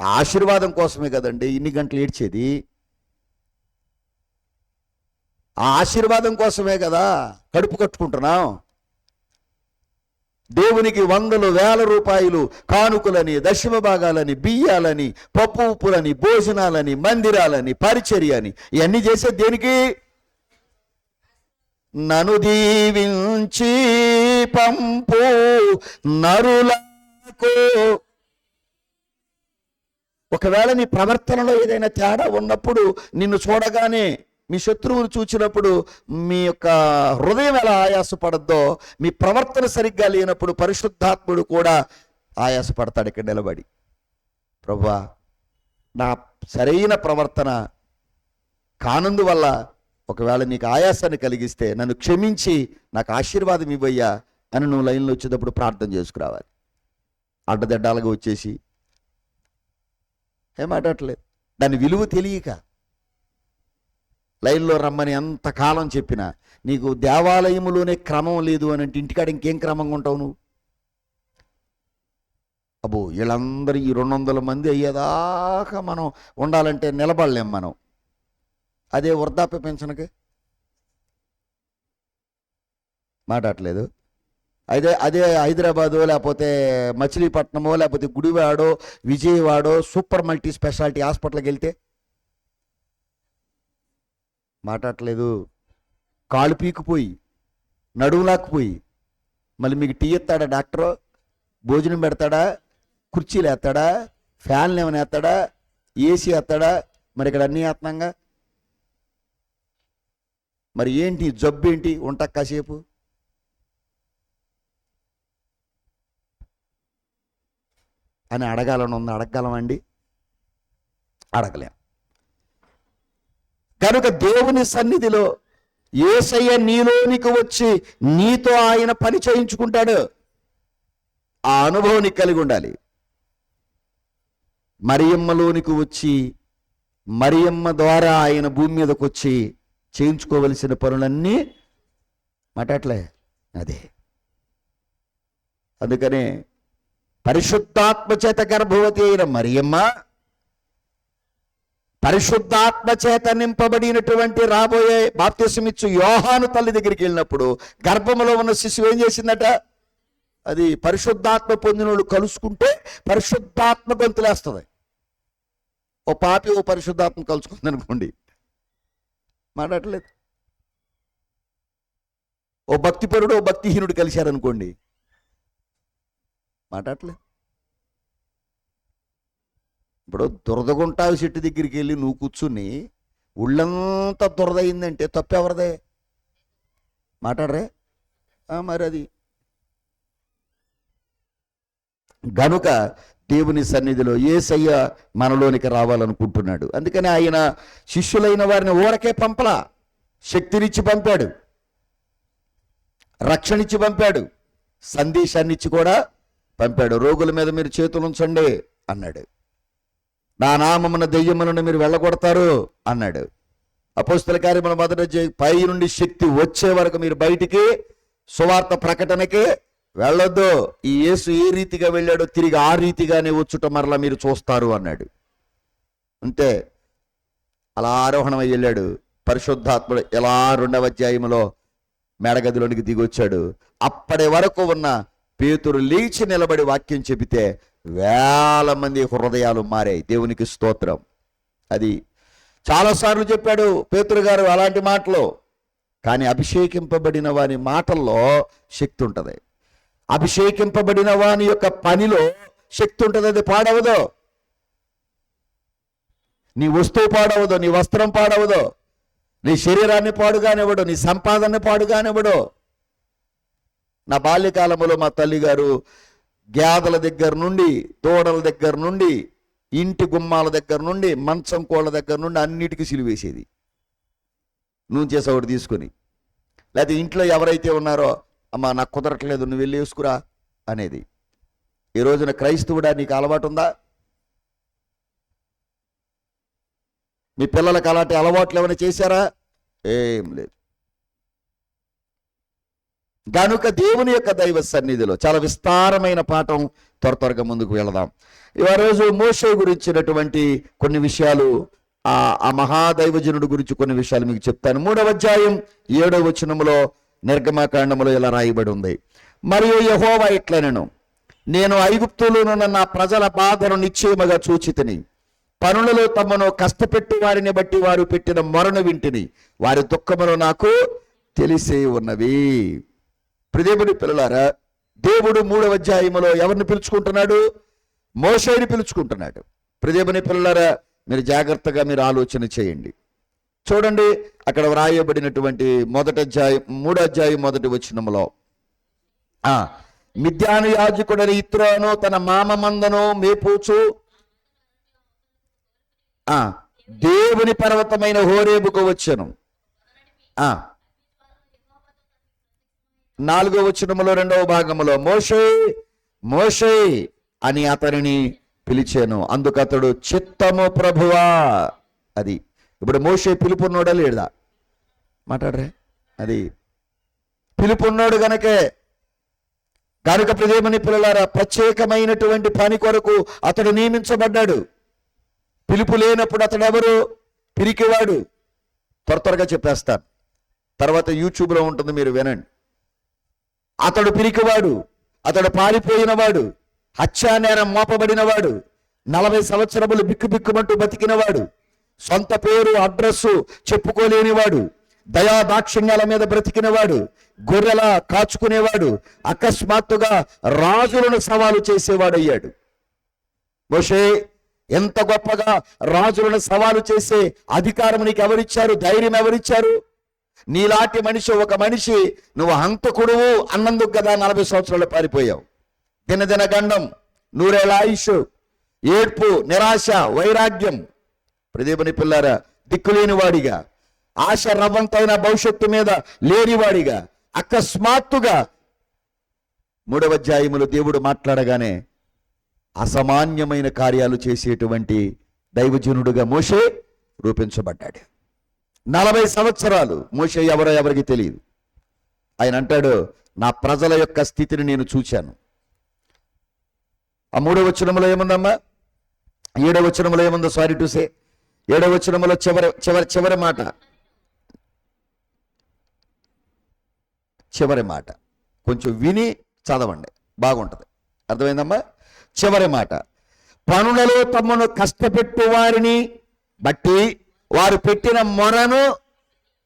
ఆశీర్వాదం కోసమే కదండి ఇన్ని గంటలు ఏడ్చేది. ఆ ఆశీర్వాదం కోసమే కదా కడుపు కట్టుకుంటున్నాం. దేవునికి 100,000 రూపాయలు కానుకలని, దశమ భాగాలని, బియ్యాలని, పప్పు ఉప్పులని, భోజనాలని, మందిరాలని, పరిచర్య అని ఇవన్నీ చేసేది దేనికి? నను దీవించి పంపు నరులకు. ఒకవేళ నీ ప్రవర్తనలో ఏదైనా తేడా ఉన్నప్పుడు, నిన్ను చూడగానే మీ శత్రువును చూచినప్పుడు మీ యొక్క హృదయం ఎలా ఆయాసపడద్దో, మీ ప్రవర్తన సరిగ్గా లేనప్పుడు పరిశుద్ధాత్ముడు కూడా ఆయాసపడతాడు ఇక్కడ నిలబడి. ప్రభువా, నా సరైన ప్రవర్తన కానందువల్ల ఒకవేళ నీకు ఆయాసాన్ని కలిగిస్తే నన్ను క్షమించి నాకు ఆశీర్వాదం ఇవ్వయ్యా అని నువ్వు లైన్లో వచ్చేటప్పుడు ప్రార్థన చేసుకురావాలి. అడ్డదిడ్డాలుగా వచ్చేసి ఏమాటట్లేదు. దాని విలువ తెలియక లైన్లో రమ్మని ఎంతకాలం చెప్పినా నీకు దేవాలయములోనే క్రమం లేదు అని అంటే ఇంటికాడ ఇంకేం క్రమంగా ఉంటావు నువ్వు? అబ్బో, వీళ్ళందరూ ఈ 200 మంది అయ్యేదాకా మనం ఉండాలంటే నిలబడలేం మనం. అదే వృద్ధాప్య పెన్షన్కి మాట్లాడలేదు. అదే హైదరాబాదో లేకపోతే మచిలీపట్నమో లేకపోతే గుడివాడో విజయవాడో సూపర్ మల్టీ స్పెషాలిటీ హాస్పిటల్కి వెళ్తే మాట్లాడలేదు. కాలు పీకిపోయి నడువులాక్కుపోయి మళ్ళీ మీకు టీ ఎత్తాడా డాక్టరు? భోజనం పెడతాడా? కుర్చీలు ఎత్తాడా? ఫ్యాన్లు ఏమైనా ఎత్తాడా? ఏసీ ఎత్తాడా? మరి ఇక్కడ అన్నీ ఎత్తాంగా. మరి ఏంటి జబ్బు ఏంటి? ఉంటా కాసేపు అని అడగాలని ఉంది. అడగగలమండి? అడగలేం. కనుక దేవుని సన్నిధిలో యేసయ్య నీలోనికి వచ్చి నీతో ఆయన పని చేయించుకుంటాడు. ఆ అనుభవం నీకు కలిగి ఉండాలి. మరియమ్మలోనికి వచ్చి మరియమ్మ ద్వారా ఆయన భూమి మీదకి వచ్చి చేయించుకోవలసిన పనులన్నీ మాట్లాడలే. అదే అందుకనే పరిశుద్ధాత్మ చేత గర్భవతి అయిన మరియమ్మ, పరిశుద్ధాత్మ చేత నింపబడినటువంటి రాబోయే బాప్తిసమిచ్చు యోహాను తల్లి దగ్గరికి వెళ్ళినప్పుడు గర్భంలో ఉన్న శిశువు ఏం చేసిందట? అది పరిశుద్ధాత్మ పొందిన వాళ్ళు కలుసుకుంటే పరిశుద్ధాత్మ గొంతులేస్తుంది. ఓ పాపి ఓ పరిశుద్ధాత్మ కలుసుకుంది అనుకోండి, మాట్లాడలేదు. ఓ భక్తిపరుడు ఓ భక్తిహీనుడు కలిశారనుకోండి, మాట్లాడలేదు. ఇప్పుడు దురదగుంటావు చెట్టు దగ్గరికి వెళ్ళి నువ్వు కూర్చుని ఒళ్ళంతా దురద అయిందంటే తప్పెవరదే? మాట్లాడరే? మరి అది గనుక దేవుని సన్నిధిలో యేసయ్య మనలోనికి రావాలనుకుంటున్నాడు. అందుకని ఆయన శిష్యులైన వారిని ఊరకే పంపలా, శక్తినిచ్చి పంపాడు, రక్షణిచ్చి పంపాడు, సందేశాన్ని ఇచ్చి కూడా పంపాడు. రోగుల మీద మీరు చేతులు ఉంచండి అన్నాడు. నా నామమున దెయ్యములను మీరు వెళ్ళగొడతారు అన్నాడు. అపోస్తల కార్యముల 1వ అధ్యాయం పై నుండి శక్తి వచ్చే వరకు మీరు బయటికి సువార్త ప్రకటనకి వెళ్ళొద్దు, ఈ యేసు ఏ రీతిగా వెళ్ళాడో తిరిగి ఆ రీతిగానే వచ్చుట మరలా మీరు చూస్తారు అన్నాడు. అంతే, అలా ఆరోహణమై వెళ్ళాడు. పరిశుద్ధాత్ముడు ఎలా 2వ అధ్యాయంలో మేడగదిలోనికి దిగొచ్చాడు. అప్పటి వరకు ఉన్న పేతురు లేచి నిలబడి వాక్యం చెబితే వేల మంది హృదయాలు మారాయి. దేవునికి స్తోత్రం. అది చాలాసార్లు చెప్పాడు పేతురు గారు అలాంటి మాటలు. కానీ అభిషేకింపబడిన వాని మాటల్లో శక్తి ఉంటుంది, అభిషేకింపబడిన వాని యొక్క పనిలో శక్తి ఉంటుంది. అది పాడవదు, నీ వస్తువు పాడవదు, నీ వస్త్రం పాడవదు, నీ శరీరాన్ని పాడుగానివ్వడు, నీ సంపాదనని పాడుగానివ్వడు. నా బాల్యకాలంలో మా తల్లిగారు గేదెల దగ్గర నుండి, దూడల దగ్గర నుండి, ఇంటి గుమ్మాల దగ్గర నుండి, మంచం కోళ్ళ దగ్గర నుండి అన్నిటికీ సిలువేసేది. నూనె చేసి ఒకటి తీసుకొని, లేకపోతే ఇంట్లో ఎవరైతే ఉన్నారో అమ్మా నాకు కుదరట్లేదు నువ్వు వెళ్ళి వేసుకురా అనేది. ఈ రోజున క్రైస్తవుడా నీకు అలవాటు ఉందా? మీ పిల్లలకు అలాంటి అలవాట్లు ఏమైనా చేశారా? ఏం లేదు. కనుక దేవుని యొక్క దైవ సన్నిధిలో చాలా విస్తారమైన పాఠం త్వరగా ముందుకు వెళదాం. ఈ రోజు మోషే గురించినటువంటి కొన్ని విషయాలు, ఆ మహాదైవజనుడు గురించి కొన్ని విషయాలు మీకు చెప్తాను. 3వ అధ్యాయం 7వ వచనములో నిర్గమకాండములో ఇలా రాయబడి ఉంది. మరియు యెహోవా ఇట్లనెను, నేను ఐగుప్తులోనున్న నా ప్రజల బాధను నిశ్చయముగా చూచితిని. పనులలో తమను కష్టపెట్టు వారిని బట్టి వారు పెట్టిన మొరను వింటిని. వారి దుఃఖములు నాకు తెలిసే ఉన్నవి. ప్రియమైన పిల్లలారా, దేవుడు 3వ అధ్యాయములో ఎవరిని పిలుచుకుంటున్నాడు? మోషేని పిలుచుకుంటున్నాడు. ప్రియమైన పిల్లలారా, మీరు జాగ్రత్తగా మీరు ఆలోచన చేయండి. చూడండి, అక్కడ వ్రాయబడినటువంటి 3వ అధ్యాయం 1వ వచనములో, మిద్యాను యాజకుడని ఇత్రోను తన మామ మందను మేపూచు దేవుని పర్వతమైన హోరేబుకు వచ్చెను. 4వ వచనములో 2వ భాగములో మోషే మోషే అని అతనిని పిలిచాను. అందుకు అతడు చిత్తము ప్రభువా. అది ఇప్పుడు మోషే పిలుపున్నాడా లేదా? మాట్లాడరే, అది పిలుపున్నాడు కనుక ప్రియమైన పిల్లలారా, ప్రత్యేకమైనటువంటి పని కొరకు అతడు నియమించబడ్డాడు. పిలుపు లేనప్పుడు అతడు ఎవరు? పిరికివాడు. త్వరగా చెప్పేస్తాను, తర్వాత యూట్యూబ్లో ఉంటుంది, మీరు వినండి. అతడు పిరికివాడు, అతడు పారిపోయినవాడు, హత్యానేరం మోపబడినవాడు, 40 సంవత్సరములు బిక్కుబిక్కుమంటూ బతికినవాడు, సొంత పేరు అడ్రస్సు చెప్పుకోలేనివాడు, దయాదాక్షిణ్యాల మీద బ్రతికినవాడు, గొర్రెల కాచుకునేవాడు, అకస్మాత్తుగా రాజులను సవాలు చేసేవాడయ్యాడు. మోషే, ఎంత గొప్పగా రాజులను సవాలు చేసే అధికారం నీకు ఎవరిచ్చారు? ధైర్యం ఎవరిచ్చారు? నీలాంటి మనిషి, ఒక మనిషి నువ్వు హంతకుడువు అన్నందుకు కదా 40 సంవత్సరాలు పారిపోయావు. దినదిన గండం, 100 ఏళ్ల ఆయుష్, ఏడ్పు, నిరాశ, వైరాగ్యం. ప్రదీపని పిల్లారా, దిక్కులేని వాడిగా, ఆశ రవ్వంతైన భవిష్యత్తు మీద లేనివాడిగా, అకస్మాత్తుగా 3వ అధ్యాయములో దేవుడు మాట్లాడగానే అసామాన్యమైన కార్యాలు చేసేటువంటి దైవజనుడుగా మోషే రూపించబడ్డాడు. 40 సంవత్సరాలు మోషే ఎవరో ఎవరికి తెలియదు. ఆయన అంటాడు, నా ప్రజల యొక్క స్థితిని నేను చూశాను. ఆ 3వ వచనములో ఏముందమ్మా? 7వ వచనములో ఏముందో? సారీ టు సే, 7వ వచనములో చివరి మాట, చివరి మాట కొంచెం విని చదవండి, బాగుంటుంది. అర్థమైందమ్మా? చివరి మాట, పనులలో తమను కష్టపెట్టు వారిని బట్టి వారు పెట్టిన మొరను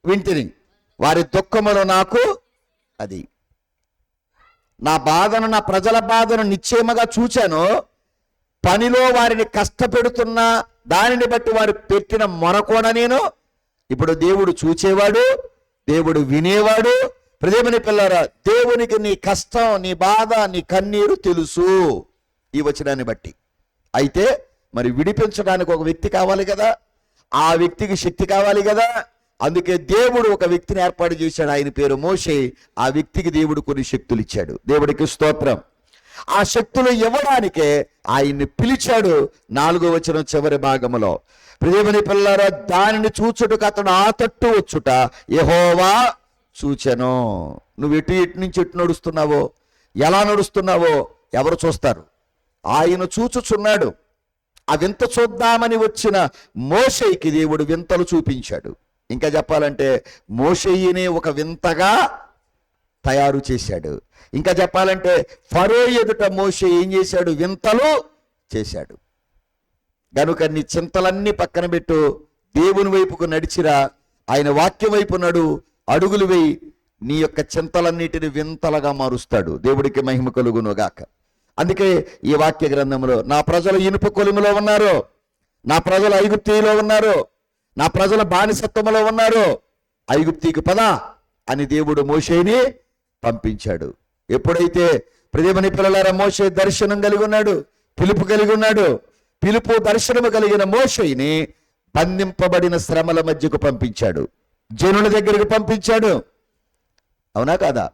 వింటిని, వారి దుఃఖములు నాకు అది. నా బాధను, నా ప్రజల బాధను నిశ్చయముగా చూచాను. పనిలో వారిని కష్టపెడుతున్న దానిని బట్టి వారు పెట్టిన మొర కూడా నేను. ఇప్పుడు దేవుడు చూచేవాడు, దేవుడు వినేవాడు. ప్రియమైన పిల్లారా, దేవునికి నీ కష్టం, నీ బాధ, నీ కన్నీరు తెలుసు ఈ వచనాన్ని బట్టి. అయితే మరి విడిపించడానికి ఒక వ్యక్తి కావాలి కదా, ఆ వ్యక్తికి శక్తి కావాలి కదా. అందుకే దేవుడు ఒక వ్యక్తిని ఏర్పాటు చేశాడు, ఆయన పేరు మోషే. ఆ వ్యక్తికి దేవుడు కొన్ని శక్తులు ఇచ్చాడు. దేవుడికి స్తోత్రం. ఆ శక్తులు ఇవ్వడానికే ఆయన్ని పిలిచాడు. 4వ వచనం చివరి భాగములో, ప్రియమైన పిల్లారా, దానిని చూచుటకు అతడు ఆ తట్టు వచ్చుట యెహోవా చూచెను. నువ్వు ఎటు నుంచి ఎటు నడుస్తున్నావో, ఎలా నడుస్తున్నావో ఎవరు చూస్తారు? ఆయన చూచుచున్నాడు. ఆ వింత చూద్దామని వచ్చిన మోషేకి దేవుడు వింతలు చూపించాడు. ఇంకా చెప్పాలంటే మోషేయునే ఒక వింతగా తయారు చేశాడు. ఇంకా చెప్పాలంటే ఫరో ఎదుట మోషే ఏం చేశాడు? వింతలు చేశాడు. గనుక నీ చింతలన్నీ పక్కన పెట్టు, దేవుని వైపుకు నడిచిరా, ఆయన వాక్యం వైపు నడు, అడుగులు వేయి, నీ యొక్క చింతలన్నిటిని వింతలుగా మారుస్తాడు. దేవుడికి మహిమ కలుగునుగాక. అందుకే ఈ వాక్య గ్రంథంలో నా ప్రజలు ఇనుప కొలిమిలో ఉన్నారు, నా ప్రజలు ఐగుప్తిలో ఉన్నారు, నా ప్రజల బానిసత్వంలో ఉన్నారు, ఐగుప్తికి పద అని దేవుడు మోషేని పంపించాడు. ఎప్పుడైతే ప్రియమైన పిల్లలారా మోషే దర్శనం కలిగి ఉన్నాడు, పిలుపు కలిగి ఉన్నాడు, పిలుపు దర్శనము కలిగిన మోషేని బంధింపబడిన శ్రమల మధ్యకు పంపించాడు, జనుల దగ్గరికి పంపించాడు. అవునా కాదా?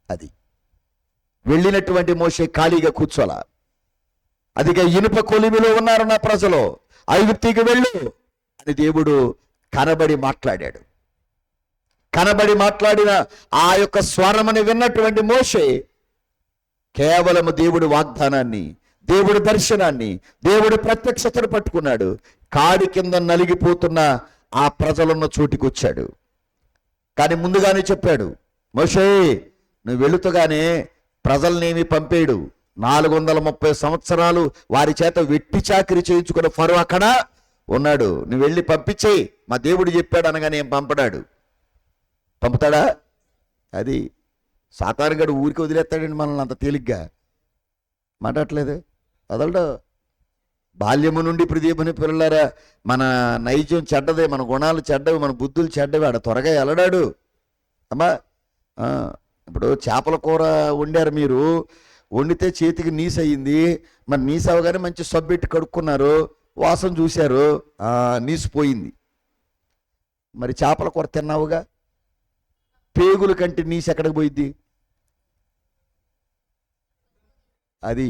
అది వెళ్ళినటువంటి మోషే ఖాళీగా కూర్చోలా. అదిగా ఇనుప కొలిమిలో ఉన్నారు నా ప్రజలు, ఐగుప్తికి వెళ్ళు అని దేవుడు కనబడి మాట్లాడాడు. కనబడి మాట్లాడిన ఆ యొక్క స్వరమని విన్నటువంటి మోషే కేవలము దేవుడి వాగ్దానాన్ని, దేవుడి దర్శనాన్ని, దేవుడి ప్రత్యక్షతను పట్టుకున్నాడు. కాడి కింద నలిగిపోతున్న ఆ ప్రజలున్న చోటికి వచ్చాడు. కానీ ముందుగానే చెప్పాడు, మోషే నువ్వు వెళుతూగానే ప్రజల్నేమి పంపేడు. 430 సంవత్సరాలు వారి చేత వెట్టి చాకిరి చేయించుకున్న ఫరో అక్కడ ఉన్నాడు. నువ్వు వెళ్ళి పంపించేయి, మా దేవుడు చెప్పాడు అనగానే ఏం పంపడాడు? పంపుతాడా? అది సాతానుగాడు ఊరికి వదిలేస్తాడండి మనల్ని అంత తేలిగ్గా. మాట్లాడలేదు, వదలడు. బాల్యము నుండి దేవుని పిల్లలారా మన నైజం చెడ్డదే, మన గుణాలు చెడ్డవి, మన బుద్ధులు చెడ్డవి. ఆడ త్వరగా ఎలడాడు అమ్మా. ఇప్పుడు చేపల కూర వండారు మీరు, వండితే చేతికి నీసు అయ్యింది. మరి నీసు అవగానే మంచి సబ్బెట్టి కడుక్కున్నారు, వాసన చూశారు, నీసు పోయింది. మరి చేపల కూర తిన్నావుగా, పేగుల కంటే నీసు ఎక్కడికి పోయిద్ది? అది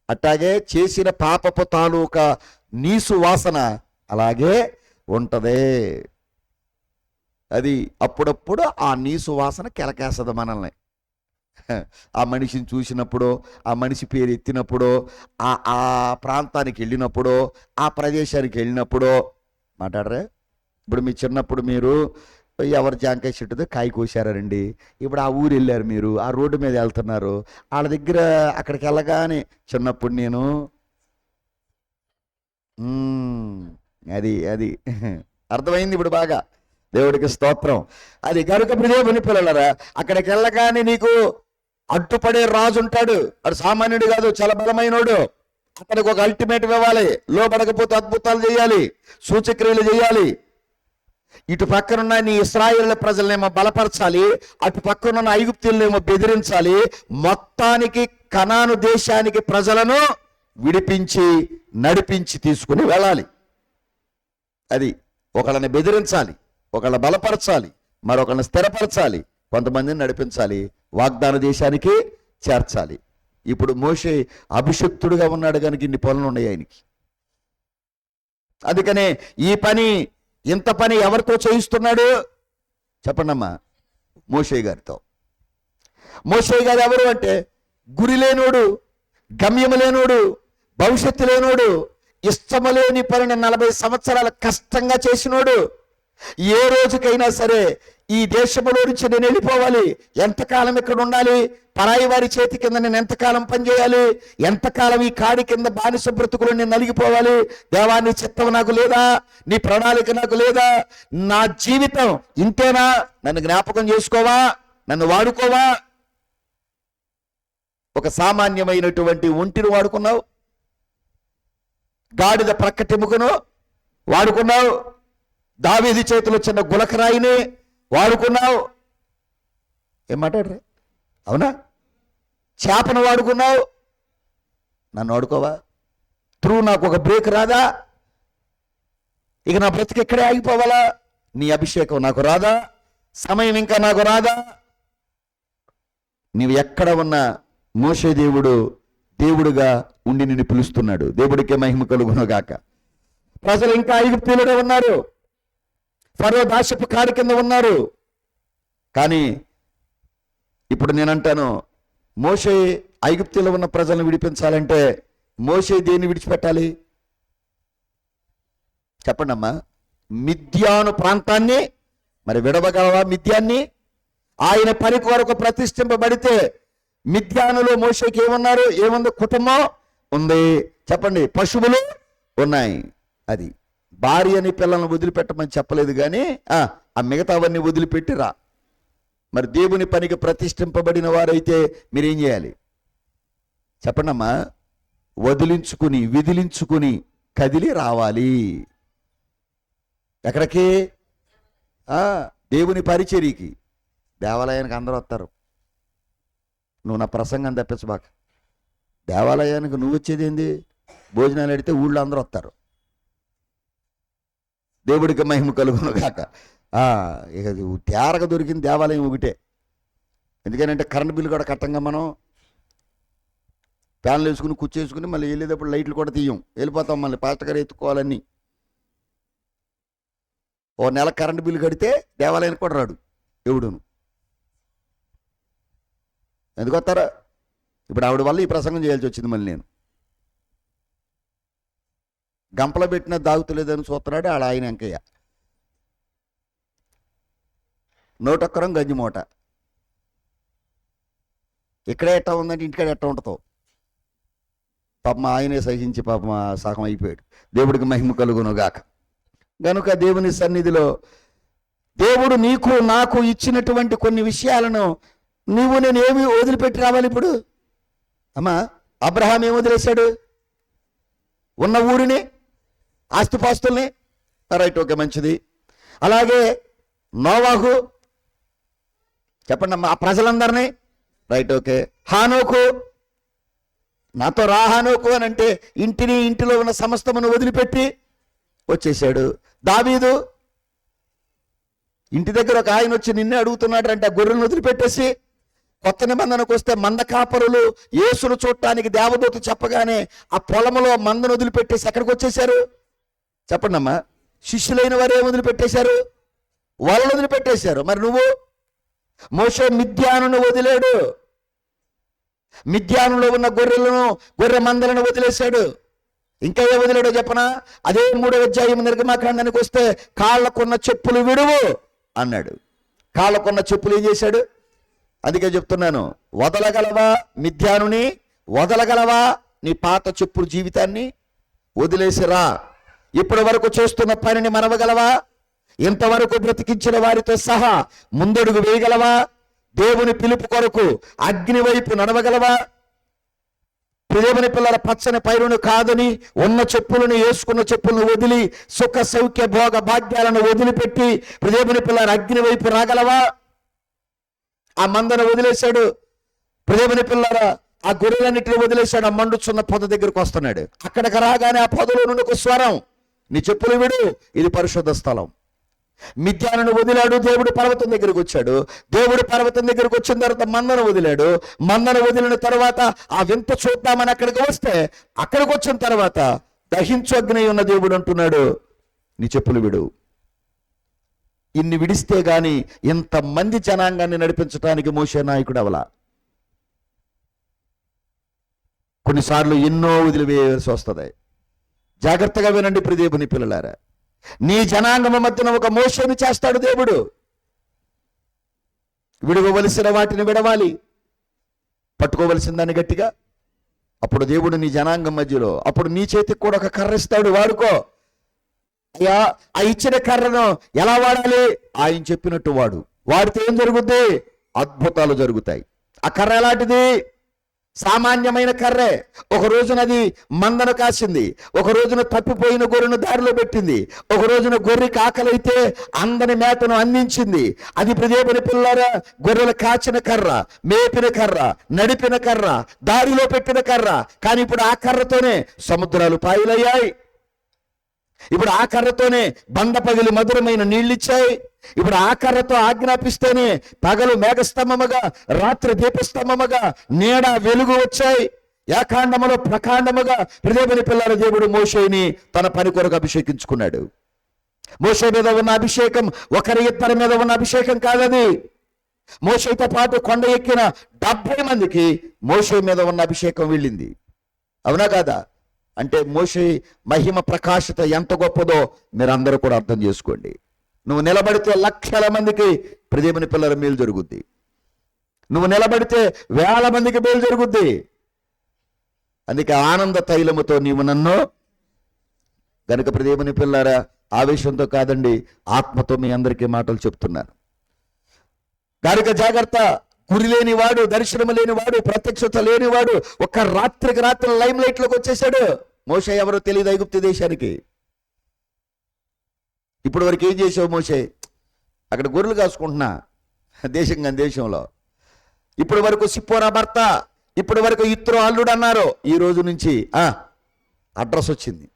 అట్లాగే చేసిన పాపపు తాలూకా నీసు వాసన అలాగే ఉంటదే. అది అప్పుడప్పుడు ఆ నీసు వాసన కెలకేస్తుంది మనల్ని. ఆ మనిషిని చూసినప్పుడు, ఆ మనిషి పేరు ఎత్తినప్పుడు, ఆ ప్రాంతానికి వెళ్ళినప్పుడు, ఆ ప్రదేశానికి వెళ్ళినప్పుడు మాట్లాడరే. ఇప్పుడు మీ చిన్నప్పుడు మీరు ఎవరు జాంకాయ చెట్టుతో కాయ కోసారండి, ఇప్పుడు ఆ ఊరు వెళ్ళారు, మీరు ఆ రోడ్డు మీద వెళ్తున్నారు, వాళ్ళ దగ్గర అక్కడికి వెళ్ళగానే చిన్నప్పుడు నేను అది అది అర్థమైంది ఇప్పుడు బాగా. దేవుడికి స్తోత్రం. అది కనుక దేవుని పిల్లలరా, అక్కడికి వెళ్ళగానే నీకు అడ్డుపడే రాజు ఉంటాడు. వాడు సామాన్యుడు కాదు, చాలా బలమైనోడు. అతనికి ఒక అల్టిమేటం ఇవ్వాలి, లోపడకపోతే అద్భుతాలు చేయాలి, సూచక్రియలు చేయాలి. ఇటు పక్కనున్న నీ ఇశ్రాయేలు ప్రజలనేమో బలపరచాలి, అటు పక్కనున్న ఐగుప్తీయులనేమో బెదిరించాలి. మొత్తానికి కనాను దేశానికి ప్రజలను విడిపించి నడిపించి తీసుకుని వెళ్ళాలి. అది ఒకళ్ళని బెదిరించాలి, ఒకళ్ళని బలపరచాలి, మరొకళ్ళని స్థిరపరచాలి, కొంతమందిని నడిపించాలి, వాగ్దాన దేశానికి చేర్చాలి. ఇప్పుడు మోషే అభిషక్తుడుగా ఉన్నాడు కనుక ఇన్ని పనులు ఉన్నాయి ఆయనకి. అందుకనే ఈ పని, ఇంత పని ఎవరితో చేయిస్తున్నాడు చెప్పండమ్మా? మోషే గారితో. మోషే గారు ఎవరు అంటే గురి లేనోడు, గమ్యము లేనోడు, భవిష్యత్తు లేనోడు, ఇష్టము లేని పనిని 40 సంవత్సరాలు కష్టంగా చేసినోడు. ఏ రోజుకైనా సరే ఈ దేశంలో నుంచి నేను వెళ్ళిపోవాలి, ఎంతకాలం ఇక్కడ ఉండాలి, పరాయి వారి చేతి కింద నేను ఎంతకాలం పనిచేయాలి, ఎంతకాలం ఈ కాడి కింద బానిస బ్రతుకులు నేను నలిగిపోవాలి, దేవా నీ చిత్తం నాకు లేదా, నీ ప్రణాళిక నాకు లేదా, నా జీవితం ఇంతేనా, నన్ను జ్ఞాపకం చేసుకోవా, నన్ను వాడుకోవా. ఒక సామాన్యమైనటువంటి ఒంటిని వాడుకున్నావు, గాడిద ప్రక్కటెముకను వాడుకున్నావు, దావీదు చేతిలో చిన్న గులకరాయిని వాడుకున్నావు. ఏం మాట్లాడరే? అవునా? చేపను వాడుకున్నావు, నన్ను వాడుకోవా? నాకు ఒక బ్రేక్ రాదా? ఇక నా బ్రతికి ఇక్కడే ఆగిపోవాలా? నీ అభిషేకం నాకు రాదా? సమయం ఇంకా నాకు రాదా? నీవు ఎక్కడ ఉన్నా మోషే దేవుడు దేవుడుగా ఉండి నిన్ను పిలుస్తున్నాడు. దేవుడికే మహిమ కలుగునుగాక. ప్రజలు ఇంకా ఐగుప్తీయులుగా ఉన్నారు, ఫరో దాస్యపు కాడి కింద ఉన్నారు. కానీ ఇప్పుడు నేనంటాను, మోషే ఐగుప్తులో ఉన్న ప్రజలను విడిపించాలంటే మోషే దేన్ని విడిచిపెట్టాలి చెప్పండి అమ్మా? మిద్యాను ప్రాంతాన్ని మరి విడవగలవా? మిద్యాన్ని ఆయన పని కొరకు ప్రతిష్ఠింపబడితే మిద్యానులో మోషేకి ఏముంది? కుటుంబం ఉంది. చెప్పండి, పశువులు ఉన్నాయి. అది భార్యని పిల్లలను వదిలిపెట్టమని చెప్పలేదు, కానీ ఆ మిగతావన్నీ వదిలిపెట్టి రా. మరి దేవుని పనికి ప్రతిష్ఠింపబడిన వారైతే మీరేం చేయాలి చెప్పండి అమ్మా? విదిలించుకుని కదిలి రావాలి. ఎక్కడికి? దేవుని పరిచర్యకి. దేవాలయానికి అందరూ వస్తారు. నువ్వు నా ప్రసంగం తప్పించబాక. దేవాలయానికి నువ్వు వచ్చేది ఏంది? భోజనాలు అడిగితే ఊళ్ళో అందరూ వస్తారు. దేవుడికి మహిమ కలుగును గాక. ఇక తేరగా దొరికింది దేవాలయం ఒకటే. ఎందుకంటే కరెంట్ బిల్లు కూడా కట్టంగా మనం ఫ్యాన్లు వేసుకుని కూర్చేసుకుని మళ్ళీ వెళ్ళేటప్పుడు లైట్లు కూడా తీయం, వెళ్ళిపోతాం. మళ్ళీ పాస్టర్ గారు ఎత్తుకోవాలని ఓ నెల కరెంట్ బిల్లు కడితే దేవాలయానికి కూడా రాడు ఎవడును. ఎందుకు వస్తారా? ఇప్పుడు ఆవిడ వల్ల ఈ ప్రసంగం చేయాల్సి వచ్చింది. మళ్ళీ నేను గంపలో పెట్టిన దాగుతలేదని చూస్తున్నాడు ఆయన వెంకయ్య. నోటొక్కరం గంజి మూట. ఇక్కడే ఎట్టా ఉందంటే ఇంటికాడ ఎట్టా ఉంటుందో. పాపం ఆయనే సహించి పాపం సగం అయిపోయాడు. దేవుడికి మహిమ కలుగును గాక. గనుక దేవుని సన్నిధిలో దేవుడు నీకు నాకు ఇచ్చినటువంటి కొన్ని విషయాలను నేను ఏమి వదిలిపెట్టి రావాలి ఇప్పుడు? అమ్మా, అబ్రహాం ఏం వదిలేశాడు? ఉన్న ఊరిని, ఆస్తిపాస్తుల్ని. రైట్, ఓకే, మంచిది. అలాగే నోవాహు, చెప్పండి అమ్మా, ఆ ప్రజలందరినీ. Right, okay. హానోకు, నాతో రా హానోకు అని అంటే ఇంటిలో ఉన్న సమస్తమును వదిలిపెట్టి వచ్చేసాడు. దావీదు, ఇంటి దగ్గర ఒక ఆయన వచ్చి నిన్నే అడుగుతున్నాడు అంటే ఆ గొర్రెలను వదిలిపెట్టేసి కొత్త నిబంధనకు వస్తే మంద కాపరులు యేసును చూడటానికి దేవదూత చెప్పగానే ఆ పొలంలో మందను వదిలిపెట్టేసి ఎక్కడికి వచ్చేసారు చెప్పండి అమ్మా? శిష్యులైన వారు ఏం వదిలిపెట్టేశారు? వాళ్ళని వదిలిపెట్టేశారు. మరి నువ్వు? మోషే మిద్యానును వదిలేడు. మిద్యానులో ఉన్న గొర్రె మందలను వదిలేశాడు. ఇంకా ఏ వదిలేడో చెప్పనా? అదే 3వ అధ్యాయం నిర్గమాకాండానికి వస్తే కాళ్ళకున్న చెప్పులు విడువు అన్నాడు. కాళ్ళకున్న చెప్పులు ఏం చేశాడు? అందుకే చెప్తున్నాను, వదలగలవా మిద్యానుని? వదలగలవా నీ పాత చెప్పుడు జీవితాన్ని? వదిలేసిరా. ఇప్పటి వరకు చేస్తున్న పనిని మనవగలవా? ఇంతవరకు బ్రతికించిన వారితో సహా ముందడుగు వేయగలవా? దేవుని పిలుపు కొరకు అగ్ని వైపు నడవగలవా? దేవుని పిల్లల పచ్చని పైరును కాదని ఉన్న చెప్పులను, వేసుకున్న చెప్పులను వదిలి సుఖ సౌఖ్య భోగ భాగ్యాలను వదిలిపెట్టి దేవుని పిల్లల అగ్ని వైపు రాగలవా? ఆ మందను వదిలేశాడు. దేవుని పిల్లల ఆ గొర్రెలన్నిటిని వదిలేశాడు. ఆ మండుచున్న పొద దగ్గరకు వస్తున్నాడు. అక్కడికి రాగానే ఆ పొదలో నుండి ఒక స్వరం, నీ చెప్పులు విడు, ఇది పరిశుద్ధ స్థలం. మిద్యాను వదిలాడు. దేవుడు పర్వతం దగ్గరికి వచ్చాడు. దేవుడు పర్వతం దగ్గరికి వచ్చిన తర్వాత మందను వదిలాడు. మందను వదిలిన తర్వాత ఆ వింత చూద్దామని అక్కడికి వస్తే అక్కడికి వచ్చిన తర్వాత దహించు అగ్ని ఉన్న దేవుడు అంటున్నాడు, నీ చెప్పులు విడు. ఇన్ని విడిస్తే గాని ఇంతమంది జనాంగాన్ని నడిపించడానికి మోషే నాయకుడు అవలా. కొన్నిసార్లు ఎన్నో వదిలివేయాల్సి వస్తుంది. జాగ్రత్తగా వినండి ప్రియదేవుని పిల్లలారా. నీ జనాంగమ మధ్యన ఒక మోషేని చేస్తాడు దేవుడు. విడవలసిన వాటిని విడవాలి, పట్టుకోవలసిన దాన్ని గట్టిగా. అప్పుడు దేవుడు నీ జనాంగం మధ్యలో, అప్పుడు నీ చేతికి కూడా ఒక కర్ర ఇస్తాడు, వాడుకో. అయ్యా, ఆ ఇచ్చిన కర్రను ఎలా వాడాలి? ఆయన చెప్పినట్టు వాడితే ఏం జరుగుద్ది? అద్భుతాలు జరుగుతాయి. ఆ కర్ర ఎలాంటిది? సామాన్యమైన కర్రే. ఒక రోజున అది మందను కాసింది, ఒక రోజున తప్పిపోయిన గొర్రెను దారిలో పెట్టింది, ఒక రోజున గొర్రెకి ఆకలైతే అందని మేతను అందించింది. అది దేవుని పిల్లరా గొర్రెలు కాచిన కర్ర, మేపిన కర్ర, నడిపిన కర్ర, దారిలో పెట్టిన కర్ర. కానీ ఇప్పుడు ఆ కర్రతోనే సముద్రాలు పాయలయ్యాయి. ఇప్పుడు ఆ కర్రతోనే బండ పగిలి మధురమైన నీళ్ళిచ్చాయి. ఇప్పుడు ఆ కర్రతో ఆజ్ఞాపిస్తేనే పగలు మేఘస్తంభముగా, రాత్రి దీపస్తంభముగా, నీడ వెలుగు వచ్చాయి. ఏకాండములో ప్రకాండముగా దేవుని పిల్లల దేవుడు మోషేని తన పని కొరకు అభిషేకించుకున్నాడు. మోషే మీద ఉన్న అభిషేకం ఒకరి ఇద్దరి మీద ఉన్న అభిషేకం కాదది. మోషేతో పాటు కొండ ఎక్కిన 70 మందికి మోషే మీద ఉన్న అభిషేకం వెళ్ళింది. అవునా కాదా? అంటే మోషే మహిమ ప్రకాశత ఎంత గొప్పదో మీరందరూ కూడా అర్థం చేసుకోండి. నువ్వు నిలబడితే లక్షల మందికి దేవుని పిల్లల మేలు జరుగుద్ది. నువ్వు నిలబడితే వేల మందికి మేలు జరుగుద్ది. అందుకే ఆనంద తైలముతో నీవు నన్ను గనుక దేవుని పిల్లరా, ఆవేశంతో కాదండి, ఆత్మతో మీ అందరికీ మాటలు చెప్తున్నాను. కనుక జాగ్రత్త. గురి లేనివాడు, దర్శనం లేనివాడు, ప్రత్యక్షత లేనివాడు ఒక రాత్రికి రాత్రి లైమ్ లైట్ లోకి వచ్చేసాడు. మోషే ఎవరో తెలియదు ఐగుప్తు దేశానికి. ఇప్పటి వరకు ఏం చేసావు మోషే? అక్కడ గొర్రెలు కాసుకుంటున్నా దేశంలో. ఇప్పటి వరకు సిప్పోరా భర్త, ఇప్పటి వరకు ఇత్రో అల్లుడు అన్నారు. ఈ రోజు నుంచి అడ్రస్ వచ్చింది.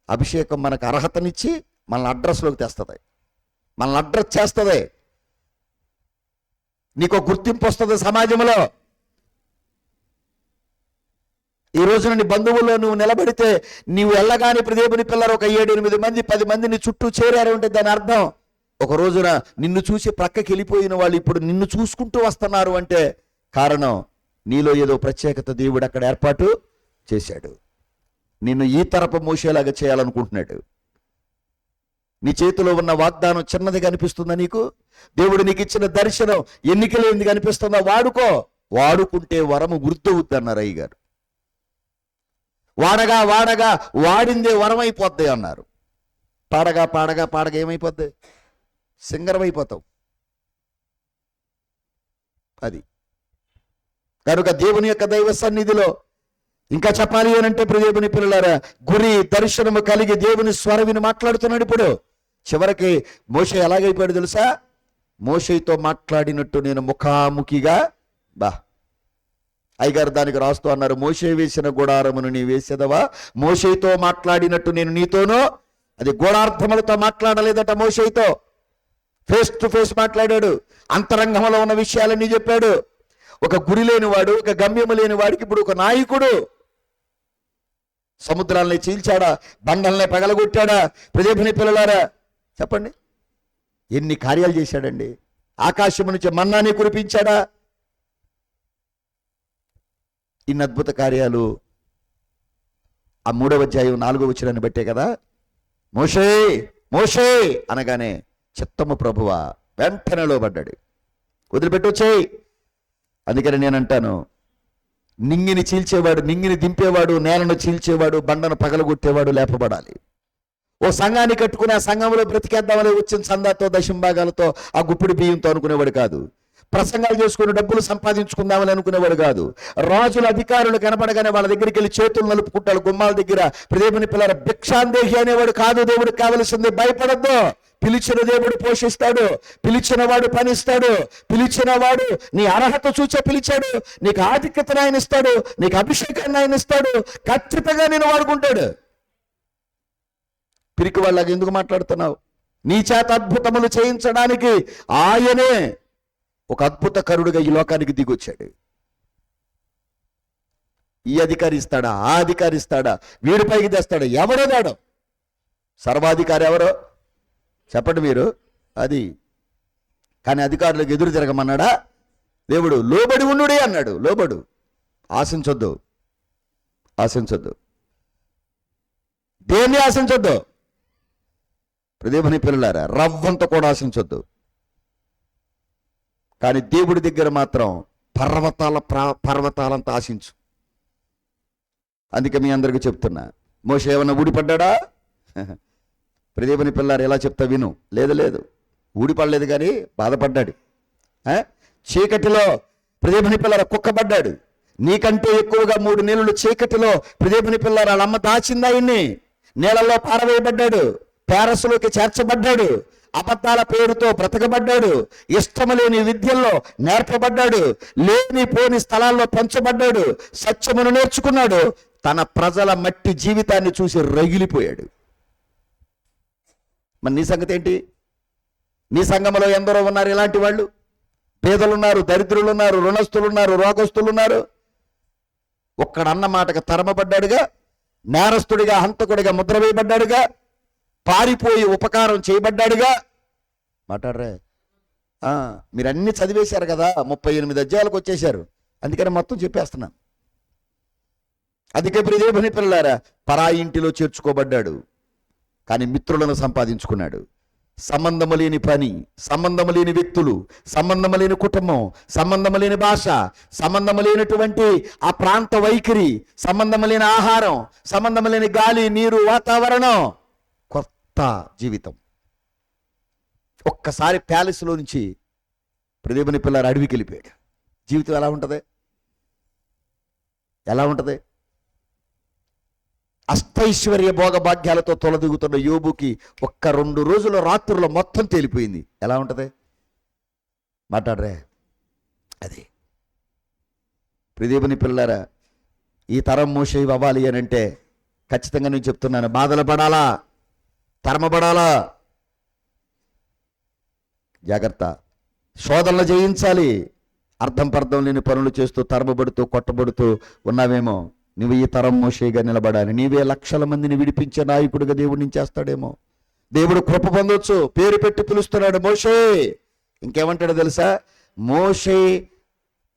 అభిషేకం మనకు అర్హతనిచ్చి మనల్ని అడ్రస్లోకి తెస్తుంది, మనల్ని అడ్రస్ చేస్తుంది. నీకు గుర్తింపు వస్తుంది సమాజంలో. ఈ రోజున నీ బంధువుల్లో నువ్వు నిలబడితే, నీవు వెళ్ళగానే దేవుని పిల్లలు ఒక 7-8 మంది 10 మంది నీ చుట్టూ చేరారు అంటే దాని అర్థం ఒక రోజున నిన్ను చూసి ప్రక్కకి వెళ్ళిపోయిన వాళ్ళు ఇప్పుడు నిన్ను చూసుకుంటూ వస్తున్నారు అంటే కారణం నీలో ఏదో ప్రత్యేకత దేవుడు అక్కడ ఏర్పాటు చేశాడు. నిన్ను ఈ తరపు మోసేలాగా చేయాలనుకుంటున్నాడు. నీ చేతిలో ఉన్న వాగ్దానం చిన్నదిగా అనిపిస్తుందా నీకు? దేవుడు నీకు ఇచ్చిన దర్శనం ఎన్నికలేనిదిగా అనిపిస్తుందా? వాడుకుంటే వరము వృద్ధవుద్ది అన్నారు అయ్యగారు. వాడగా వాడిందే వరం అయిపోద్ది అన్నారు. పాడగా ఏమైపోద్ది? సింగరం అయిపోతావు. అది కనుక దేవుని యొక్క దైవ సన్నిధిలో ఇంకా చెప్పాలి అనంటే దేవుని పిల్లలారా, గురి దర్శనము కలిగి దేవుని స్వరవిని మాట్లాడుతున్నాడు. ఇప్పుడు చివరికి మోషే ఎలాగైపోయాడు తెలుసా? మోషేతో మాట్లాడినట్టు నేను ముఖాముఖిగా అయ్యగారు దానికి రాస్తూ అన్నారు, మోషే వేసిన గుడారమును నీ వేసేదవా? మోషేతో మాట్లాడినట్టు నేను నీతోనో. అది గూఢార్థములతో మాట్లాడలేదట. మోషేతో ఫేస్ టు ఫేస్ మాట్లాడాడు. అంతరంగంలో ఉన్న విషయాలన్నీ చెప్పాడు. ఒక గురి లేనివాడు, ఒక గమ్యము లేని వాడికి ఇప్పుడు ఒక నాయకుడు. సముద్రాలని చీల్చాడా? బండల్ని పగలగొట్టాడా? దేవుని పిల్లలారా చెప్పండి, ఎన్ని కార్యాలు చేశాడండి. ఆకాశము నుంచి మన్నాని కురిపించాడా? ఇన్ని అద్భుత కార్యాలు ఆ 3వ అధ్యాయం 4వ వచనాన్ని బట్టే కదా. మోషే అనగానే చిత్తము ప్రభువా వెంటనే లోబడ్డాడు. వదిలిపెట్టొచ్చేయి. అందుకని నేను అంటాను, నింగిని చీల్చేవాడు, నింగిని దింపేవాడు, నేలను చీల్చేవాడు, బండను పగలగొట్టేవాడు లేపబడాలి. ఓ సంఘాన్ని కట్టుకుని ఆ సంఘంలో బ్రతికేద్దామని వచ్చిన సందాతో దశంభాగాలతో ఆ గుప్పిడి బియ్యంతో అనుకునేవాడు కాదు. ప్రసంగాలు చేసుకుని డబ్బులు సంపాదించుకుందామని అనుకునేవాడు కాదు. రాజుల అధికారులు కనపడగానే వాళ్ళ దగ్గరికి వెళ్ళి చేతులు నలుపుకుంటాడు గుమ్మాల దగ్గర. దేవుని పిల్లల భిక్షాందేహి అనేవాడు కాదు. దేవుడికి కావలసింది భయపడద్దు. పిలిచిన దేవుడు పోషిస్తాడు, పిలిచిన వాడు పనిస్తాడు, పిలిచిన వాడు నీ అర్హత చూచే పిలిచాడు, నీకు ఆధిక్యతను ఆయన ఇస్తాడు, నీకు అభిషేకాన్ని ఆయన ఇస్తాడు, ఖచ్చితంగా నేను వాడుకుంటాడు. పిరికి వాళ్ళకి ఎందుకు మాట్లాడుతున్నావు? నీ చేత అద్భుతములు చేయించడానికి ఆయనే ఒక అద్భుతకరుడుగా ఈ లోకానికి దిగొచ్చాడు. ఈ అధికారి ఇస్తాడా, ఆ అధికారి ఇస్తాడా, వీడి పైకి తెస్తాడా? ఎవడోదాడు సర్వాధికారి ఎవరో చెప్పండి మీరు. అది కానీ అధికారులకు ఎదురు తిరగమన్నాడా దేవుడు? లోబడి ఉండుడే అన్నాడు. లోబడు, ఆశించొద్దు. దేన్ని ఆశించొద్దు? దేవుని పిల్లలారా, రవ్వంత కూడా ఆశించొద్దు. కానీ దేవుడి దగ్గర మాత్రం పర్వతాలంతా ఆశించు. అందుకే మీ అందరికీ చెప్తున్నా, మోషే ఏమన్నా ఊడిపడ్డా? దేవుని పిల్లారు ఎలా చెప్తా విను. లేదు ఊడిపడలేదు, కానీ బాధపడ్డాడు. చీకటిలో దేవుని పిల్లర కుక్కబడ్డాడు. నీకంటే ఎక్కువగా 3 నెలలు చీకటిలో దేవుని పిల్లర వాళ్ళ అమ్మ దాచిందా ఇన్ని నీళ్ళల్లో పారవేయబడ్డాడు. పేరస్సులోకి చేర్చబడ్డాడు. అబద్ధాల పేరుతో బ్రతకబడ్డాడు. ఇష్టము లేని విద్యల్లో నేర్పబడ్డాడు. లేని పోని స్థలాల్లో పెంచబడ్డాడు. సత్యమును నేర్చుకున్నాడు. తన ప్రజల మట్టి జీవితాన్ని చూసి రగిలిపోయాడు. మరి నీ సంగతి ఏంటి? నీ సంఘంలో ఎందరో ఉన్నారు ఇలాంటి వాళ్ళు. పేదలున్నారు, దరిద్రులున్నారు, రుణస్తులున్నారు, రోగస్తులున్నారు. ఒక్కడన్న మాటగా తరమబడ్డాడుగా, నేరస్తుడిగా, హంతకుడిగా ముద్ర వేయబడ్డాడుగా, పారిపోయి ఉపకారం చేయబడ్డాడుగా. మాట్లాడరే, మీరు అన్ని చదివేశారు కదా, 38 అధ్యాయాలకు వచ్చేశారు, అందుకని మొత్తం చెప్పేస్తున్నాను. అందుకే ప్రియదేవుని పిల్లలారా, పరాయి ఇంటిలో చేర్చుకోబడ్డాడు, కానీ మిత్రులను సంపాదించుకున్నాడు. సంబంధము లేని పని, సంబంధము లేని వ్యక్తులు, సంబంధము లేని కుటుంబం, సంబంధము లేని భాష, సంబంధము లేనటువంటి ఆ ప్రాంత వైఖరి, సంబంధము లేని ఆహారం, సంబంధము లేని గాలి, నీరు, వాతావరణం, కొత్త జీవితం. ఒక్కసారి ప్యాలెస్లో నుంచి ప్రదీపని పిల్లలు అడవికి వెళ్ళిపోయాడు. జీవితం ఎలా ఉంటుంది? ఎలా ఉంటుంది? అష్టైశ్వర్య భోగభాగ్యాలతో తొలదిగుతున్న యోబుకి ఒక్క 2 రోజుల రాత్రుల్లో మొత్తం తేలిపోయింది. ఎలా ఉంటుంది? మాట్లాడరే. అది ప్రదీపని పిల్లరా, ఈ తరం మోషే అవ్వాలి అని అంటే ఖచ్చితంగా నేను చెప్తున్నాను, బాధలు పడాలా, తరమబడాలా, జాగ్రత్త, శోధనలు జయించాలి. అర్థం పర్థం లేని పనులు చేస్తూ తరమబడుతూ కొట్టబడుతూ ఉన్నావేమో, నువ్వు ఈ తరం మోషేగా నిలబడాలి. నీవే లక్షల మందిని విడిపించే నాయకుడిగా దేవుడు నుంచి చేస్తాడేమో. దేవుడు కృప పొందొచ్చు. పేరు పెట్టి పిలుస్తున్నాడు మోషే. ఇంకేమంటాడో తెలుసా? మోషే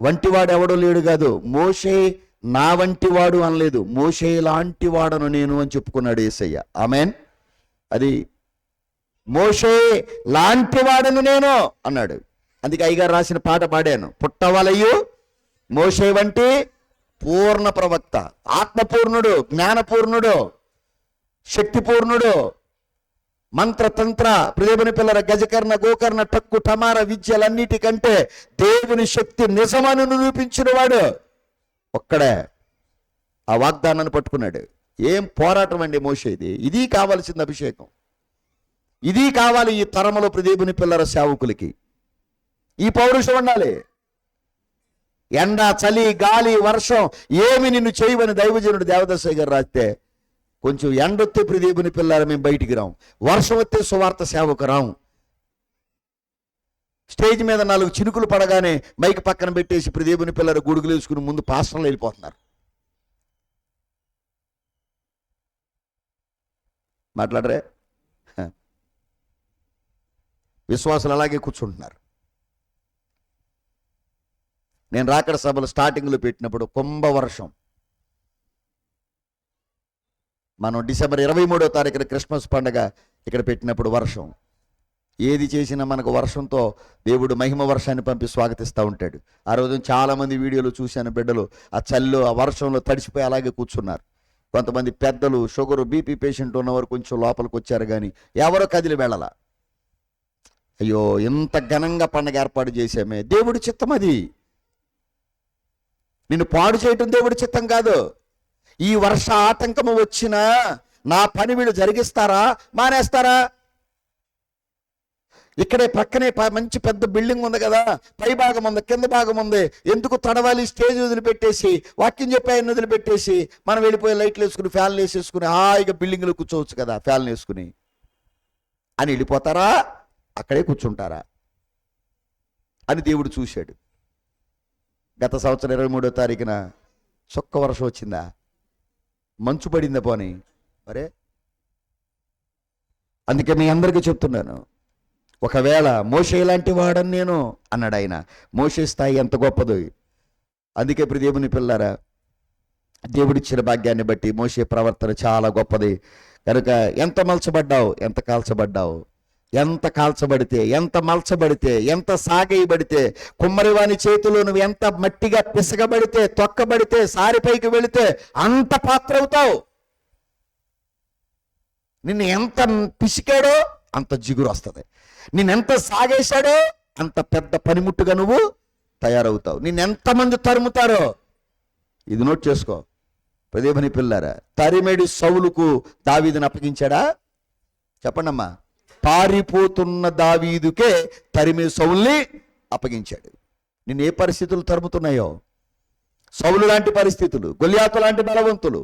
వంటివాడు ఎవడో లేడు కాదు, మోషే నా వంటివాడు అనలేదు, మోషే లాంటి వాడను నేను అని చెప్పుకున్నాడు యేసయ్య. ఆమేన్. అది మోషే లాంటి వాడను నేను అన్నాడు. అందుకే అయ్యగారు రాసిన పాట పాడాను, పుట్టవలయు మోషే వంటి పూర్ణ ప్రవక్త, ఆత్మపూర్ణుడు, జ్ఞానపూర్ణుడు, శక్తిపూర్ణుడు, మంత్రతంత్ర ప్రియమైన పిల్లల గజకర్ణ గోకర్ణ టక్కు టమార విద్యలన్నిటికంటే దేవుని శక్తి నిజమని నిరూపించిన వాడు ఒక్కడే. ఆ వాగ్దానాన్ని పట్టుకున్నాడు. ఏం పోరాటం అండి మోషేది. ఇది కావాల్సిన అభిషేకం, ఇది కావాలి ఈ తరములో ప్రదీపుని పిల్లల సేవకులకి. ఈ పౌరుషం ఉండాలి. ఎండ, చలి, గాలి, వర్షం ఏమి నిన్ను చేయవని దైవజనుడు దేవదాసయ్య గారు రాస్తే, కొంచెం ఎండొత్తే ప్రదీపుని పిల్లలు మేము బయటికి రాం, వర్షం వస్తే సువార్త సేవకు రాం. స్టేజ్ మీద 4 చినుకులు పడగానే మైక్ పక్కన పెట్టేసి ప్రదీపుని పిల్లలు గుడుగులు వేసుకుని ముందు పాస్టర్లు వెళ్ళిపోతున్నారు. మాట్లాడరే. విశ్వాసులు అలాగే కూర్చుంటున్నారు. నేను రాకడ సభలు స్టార్టింగ్లో పెట్టినప్పుడు కుంభవర్షం, మనం డిసెంబర్ 23వ తారీఖున క్రిస్మస్ పండుగ ఇక్కడ పెట్టినప్పుడు వర్షం. ఏది చేసినా మనకు వర్షంతో దేవుడు మహిమ వర్షాన్ని పంపి స్వాగతిస్తూ ఉంటాడు. ఆ రోజు చాలామంది వీడియోలు చూశాను, బిడ్డలు ఆ చలిలో ఆ వర్షంలో తడిసిపోయి అలాగే కూర్చున్నారు. కొంతమంది పెద్దలు, షుగరు, బీపీ పేషెంట్ ఉన్నవారు కొంచెం లోపలికి వచ్చారు, కానీ ఎవరో కదిలి వెళ్ళాల. అయ్యో, ఎంత ఘనంగా పండగ ఏర్పాటు చేశామే, దేవుడి చిత్తం అది. నిన్ను పాడు చేయటం దేవుడి చిత్తం కాదు. ఈ వర్ష ఆటంకము వచ్చినా నా పని వీళ్ళు జరిగిస్తారా, మానేస్తారా? ఇక్కడే పక్కనే మంచి పెద్ద బిల్డింగ్ ఉంది కదా, పై భాగం ఉంది, కింద భాగం ఉంది, ఎందుకు తడవాలి? స్టేజ్ వదిలిపెట్టేసి, వాక్యం చెప్పే ఆయన వదిలిపెట్టేసి మనం వెళ్ళిపోయి లైట్లు వేసుకుని ఫ్యాన్లు వేసేసుకుని హాయిగా బిల్డింగ్లో కూర్చోవచ్చు కదా ఫ్యాన్లు వేసుకుని అని వెళ్ళిపోతారా? అక్కడే కూర్చుంటారా అని దేవుడు చూశాడు. గత సంవత్సరం 23వ తారీఖున చొక్క వర్షం వచ్చిందా? మంచు పడిందా? పోనీ మరే. అందుకే మీ అందరికీ చెప్తున్నాను, ఒకవేళ మోషే లాంటి వాడని నేను అన్నాడు ఆయన. మోషే స్థాయి ఎంత గొప్పదో. అందుకే దేవుని పిల్లారా, దేవుడిచ్చిన భాగ్యాన్ని బట్టి మోషే ప్రవర్తన చాలా గొప్పది. కనుక ఎంత మలచబడ్డావు, ఎంత కాల్చబడ్డావు, ఎంత కాల్చబడితే, ఎంత మలచబడితే, ఎంత సాగేయబడితే, కుమ్మరివాని చేతిలో నువ్వు ఎంత మట్టిగా పిసగబడితే, తొక్కబడితే, సారిపైకి వెళితే అంత పాత్ర అవుతావు. నిన్ను ఎంత పిసికాడో అంత జిగురు వస్తుంది. నిన్నెంత సాగేశాడో అంత పెద్ద పనిముట్టుగా నువ్వు తయారవుతావు. నిన్నెంతమంది తరుముతారో ఇది నోట్ చేసుకో. ప్రదీపని పిల్లారా, తరిమేడి సౌలుకు దావీదుని అప్పగించాడా? చెప్పండమ్మా. పారిపోతున్న దావీదుకే తరిమే సౌల్ని అప్పగించాడు. నిన్ను ఏ పరిస్థితులు తరుముతున్నాయో, సౌలు లాంటి పరిస్థితులు, గొల్యాతు లాంటి బలవంతులు,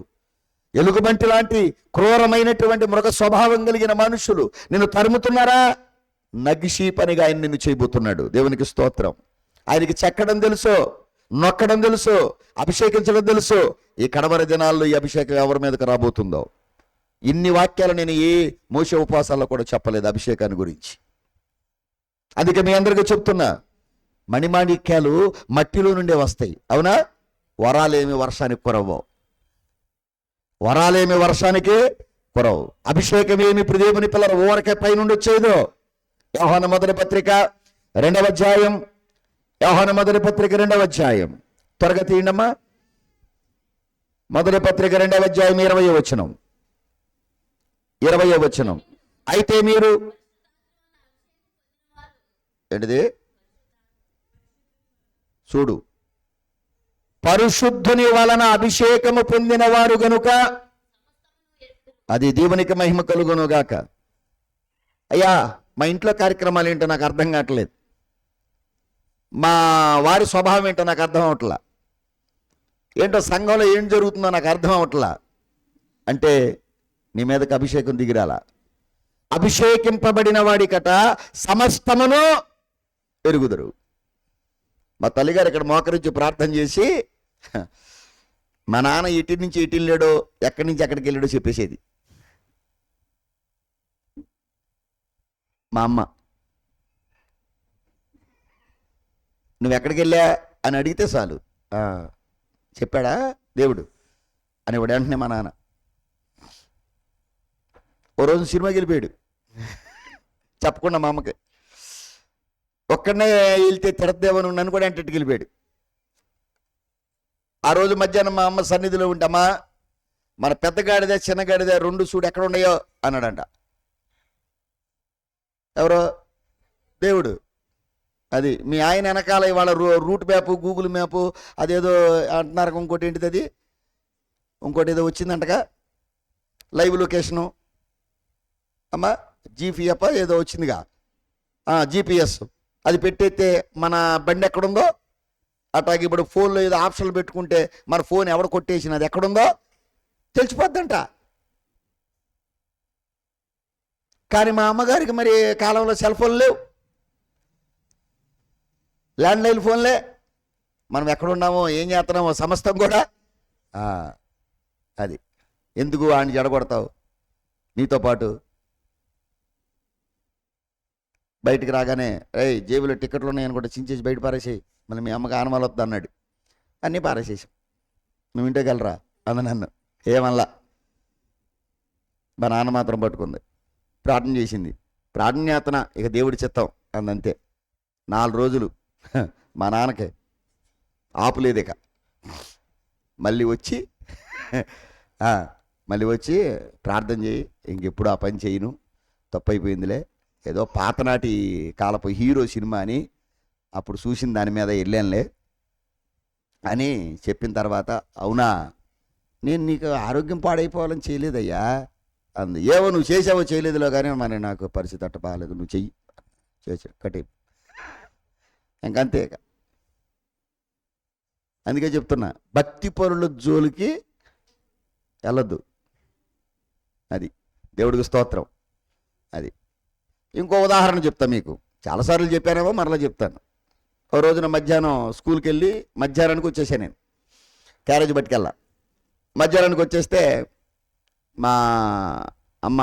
ఎలుగుబంటి లాంటి క్రూరమైనటువంటి మృగ స్వభావం కలిగిన మనుషులు నిన్ను తరుముతున్నారా? నగిషీ పనిగా ఆయన నిన్ను చేయబోతున్నాడు. దేవునికి స్తోత్రం. ఆయనకి చెక్కడం తెలుసు, నొక్కడం తెలుసు, అభిషేకించడం తెలుసు. ఈ కడవరి దినాల్లో ఈ అభిషేకం ఎవరి మీదకి రాబోతుందో. ఇన్ని వాక్యాలు నేను ఏ మోషే ఉపవాసాల్లో కూడా చెప్పలేదు అభిషేకాన్ని గురించి. అందుకే మీ అందరికీ చెప్తున్నా, మణిమాణిక్యాలు మట్టిలో నుండే వస్తాయి, అవునా? వరాలేమి వర్షానికి కురవు, వరాలేమి వర్షానికి కురవు. అభిషేకమేమి దేవుని పిల్లలు ఊరకే పైనుండి వచ్చేదో. యోహాను మొదటి పత్రిక 2వ అధ్యాయం, యోహాను మొదటి పత్రిక 2వ అధ్యాయం, త్వరగా తీయండమ్మా. మొదటి పత్రిక 2వ అధ్యాయం 20వ వచనం, 20వ వచనం. అయితే మీరు ఏంటిది చూడు, పరిశుద్ధుని వలన అభిషేకము పొందిన వారు గనుక అది దేవునికి మహిమ కలుగునుగాక. అయ్యా, మా ఇంట్లో కార్యక్రమాలు ఏంటో నాకు అర్థం కావట్లేదు, మా వారి స్వభావం ఏంటో నాకు అర్థం అవట్లా, ఏంటో సంఘంలో ఏం జరుగుతుందో నాకు అర్థం అవట్లా అంటే నీ మీదకి అభిషేకం దిగిరాల. అభిషేకింపబడిన వాడికట సమస్తమును ఎరుగుదురు. మా తల్లిగారు ఇక్కడ మోకరించి ప్రార్థన చేసి, మా నాన్న ఇటు నుంచి ఇటు వెళ్ళాడో, ఎక్కడి నుంచి ఎక్కడికి వెళ్ళాడో చెప్పేసేది. మా అమ్మ, నువ్వు ఎక్కడికి వెళ్ళా అని అడిగితే చాలు, చెప్పాడా దేవుడు అని వెంటనే మా నాన్న ఓ రోజు సినిమాకి వెళ్ళిపోయాడు చెప్పకుండా మా అమ్మకి. ఒక్కడనే వెళ్తే తిడతదేమో నన్ను కూడా ఎంటెట్టుకు వెళ్ళిపోయాడు. ఆ రోజు మధ్యాహ్నం మా అమ్మ సన్నిధిలో ఉంటామా, మన పెద్దగాడిదే చిన్నగాడిదే 2 చూడు ఎక్కడ ఉన్నాయో అన్నాడంట. ఎవరో దేవుడు. అది మీ ఆయన వెనకాల ఇవాళ రూట్ మ్యాప్, గూగుల్ మ్యాప్, అదేదో అంటున్నారు, ఇంకోటి ఏంటిది అది, ఇంకోటి ఏదో వచ్చిందంటగా లైవ్ లొకేషను అమ్మా, జీపీఎఫ్ ఏదో వచ్చిందిగా, జీపీఎస్, అది పెట్టేస్తే మన బండి ఎక్కడుందో అట్లాగే ఇప్పుడు ఫోన్లో ఏదో ఆప్షన్లు పెట్టుకుంటే మన ఫోన్ ఎవడు కొట్టేసినది ఎక్కడుందో తెలిసిపోద్దంట. కానీ మా అమ్మగారికి మరి కాలంలో సెల్ ఫోన్లు లేవు, ల్యాండ్లైన్ ఫోన్లే. మనం ఎక్కడున్నామో ఏం చేస్తున్నామో సమస్తం కూడా అది. ఎందుకు ఆయన జడగొడతావు? నీతో పాటు బయటికి రాగానే జేబులో టికెట్లు ఉన్నాయని కూడా చించేసి బయట పారేసేయి, మళ్ళీ మీ అమ్మకి ఆనమాలు వద్దు అన్నాడు, అన్నీ పారేసేసాం. నువ్వు ఇంటికి వెళ్ళరా అంద నన్ను ఏమల్లా. మా నాన్న మాత్రం పట్టుకుంది, ప్రార్థన చేసింది, ప్రార్థన చేతన ఇక దేవుడి చిత్తం అందంతే. 4 రోజులు మా నాన్నకి ఆపులేదు. ఇక మళ్ళీ వచ్చి ప్రార్థన చేయి, ఇంకెప్పుడు ఆ పని చేయను, తప్పు అయిపోయిందిలే, ఏదో పాతనాటి కాలపు హీరో సినిమా అని అప్పుడు చూసిన దాని మీద వెళ్ళానులే అని చెప్పిన తర్వాత, అవునా నేను నీకు ఆరోగ్యం పాడైపోవాలని చేయలేదయ్యా అంది. ఏవో నువ్వు చేసావో చేయలేదులో కానీ మరి నాకు పరిస్థితి అట్ట బాగాలేదు, నువ్వు చెయ్యి చేసాడు కటే ఇంకంతే. అందుకే చెప్తున్నా, భక్తి పరుల జోలికి వెళ్ళొద్దు. అది దేవుడికి స్తోత్రం. అది ఇంకో ఉదాహరణ చెప్తా మీకు, చాలాసార్లు చెప్పానేమో మరలా చెప్తాను. ఓ రోజున మధ్యాహ్నం స్కూల్కి వెళ్ళి మధ్యాహ్నానికి వచ్చేసాను, నేను క్యారేజ్ పట్టుకెళ్ళా. మధ్యాహ్నానికి వచ్చేస్తే మా అమ్మ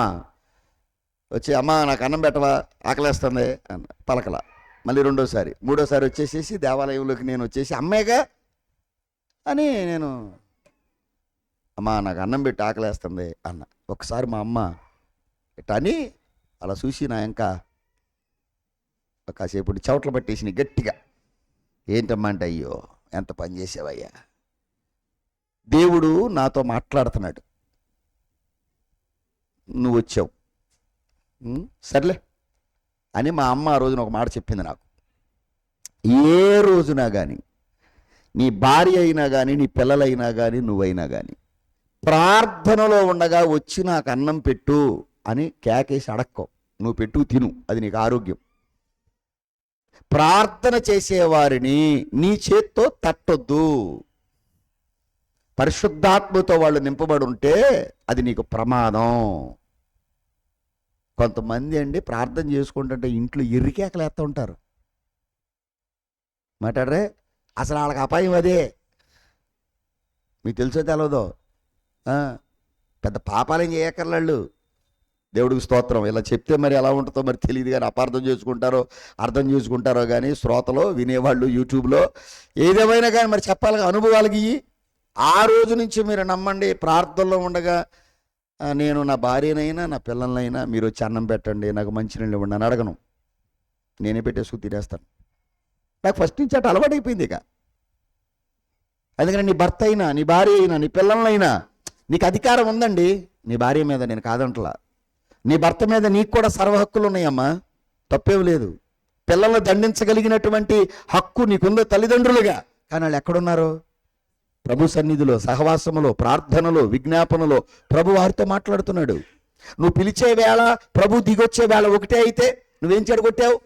వచ్చి, అమ్మ నాకు అన్నం పెట్టవా, ఆకలేస్తుంది అన్న. పలకల. మళ్ళీ మూడోసారి వచ్చేసేసి దేవాలయంలోకి నేను వచ్చేసి, అమ్మేగా అని నేను, అమ్మ నాకు అన్నం పెట్టి ఆకలేస్తుంది అన్న. ఒకసారి మా అమ్మ ఇట్లా అని అలా చూసి నా ఇంకా కాసేపు చవట్లు పట్టేసి గట్టిగా, ఏంటమ్మా అంటే, అయ్యో ఎంత పని చేసావయ్యా, దేవుడు నాతో మాట్లాడుతున్నాడు, నువ్వు వచ్చావు సర్లే అని మా అమ్మ ఆ రోజున ఒక మాట చెప్పింది నాకు. ఏ రోజునా కానీ నీ భార్య అయినా కానీ నీ పిల్లలైనా కానీ నువ్వైనా కానీ ప్రార్థనలో ఉండగా వచ్చి నాకు అన్నం పెట్టు అని కేకేసి అడక్కో, నువ్వు పెట్టు తిను, అది నీకు ఆరోగ్యం. ప్రార్థన చేసేవారిని నీ చేత్తో తట్టొద్దు. పరిశుద్ధాత్మతో వాళ్ళు నింపబడి ఉంటే అది నీకు ప్రమాదం. కొంతమంది అండి ప్రార్థన చేసుకుంటుంటే ఇంట్లో ఎర్రికేకలేస్తూ ఉంటారు. మాట్లాడరే, అసలు వాళ్ళకి అపాయం అదే. మీకు తెలుసో తెలవదో, పెద్ద పాపాలేం చేయక్కర్లాళ్ళు, దేవుడికి స్తోత్రం. ఇలా చెప్తే మరి ఎలా ఉంటుందో మరి తెలియదు, కానీ అర్థం చేసుకుంటారో కానీ శ్రోతలో వినేవాళ్ళు యూట్యూబ్లో ఏదేమైనా కానీ మరి చెప్పాలి అనుభవాలకి. ఆ రోజు నుంచి మీరు నమ్మండి, ప్రార్థనలో ఉండగా నేను నా భార్యనైనా నా పిల్లలనైనా మీరు వచ్చి అన్నం పెట్టండి, నాకు మంచినీళ్ళు ఇవ్వండి అని అడగను, నేనే పెట్టేసుకు తినేస్తాను. నాకు ఫస్ట్ నుంచి అటు అలవాటైపోయింది. ఇక అందుకని నీ భర్త అయినా నీ భార్య అయినా నీ పిల్లలైనా నీకు అధికారం ఉందండి. నీ భార్య మీద నేను కాదంటలా, నీ భర్త మీద నీకు కూడా సర్వ హక్కులు ఉన్నాయమ్మా, తప్పేం లేదు. పిల్లలను దండించగలిగినటువంటి హక్కు నీకుందో తల్లిదండ్రులుగా. కానీ వాళ్ళు ఎక్కడున్నారు? ప్రభు సన్నిధిలో, సహవాసములో, ప్రార్థనలో, విజ్ఞాపనలో ప్రభు వారితో మాట్లాడుతున్నాడు. నువ్వు పిలిచే వేళ ప్రభు దిగొచ్చే వేళ ఒకటే అయితే నువ్వేం చెడగొట్టావు?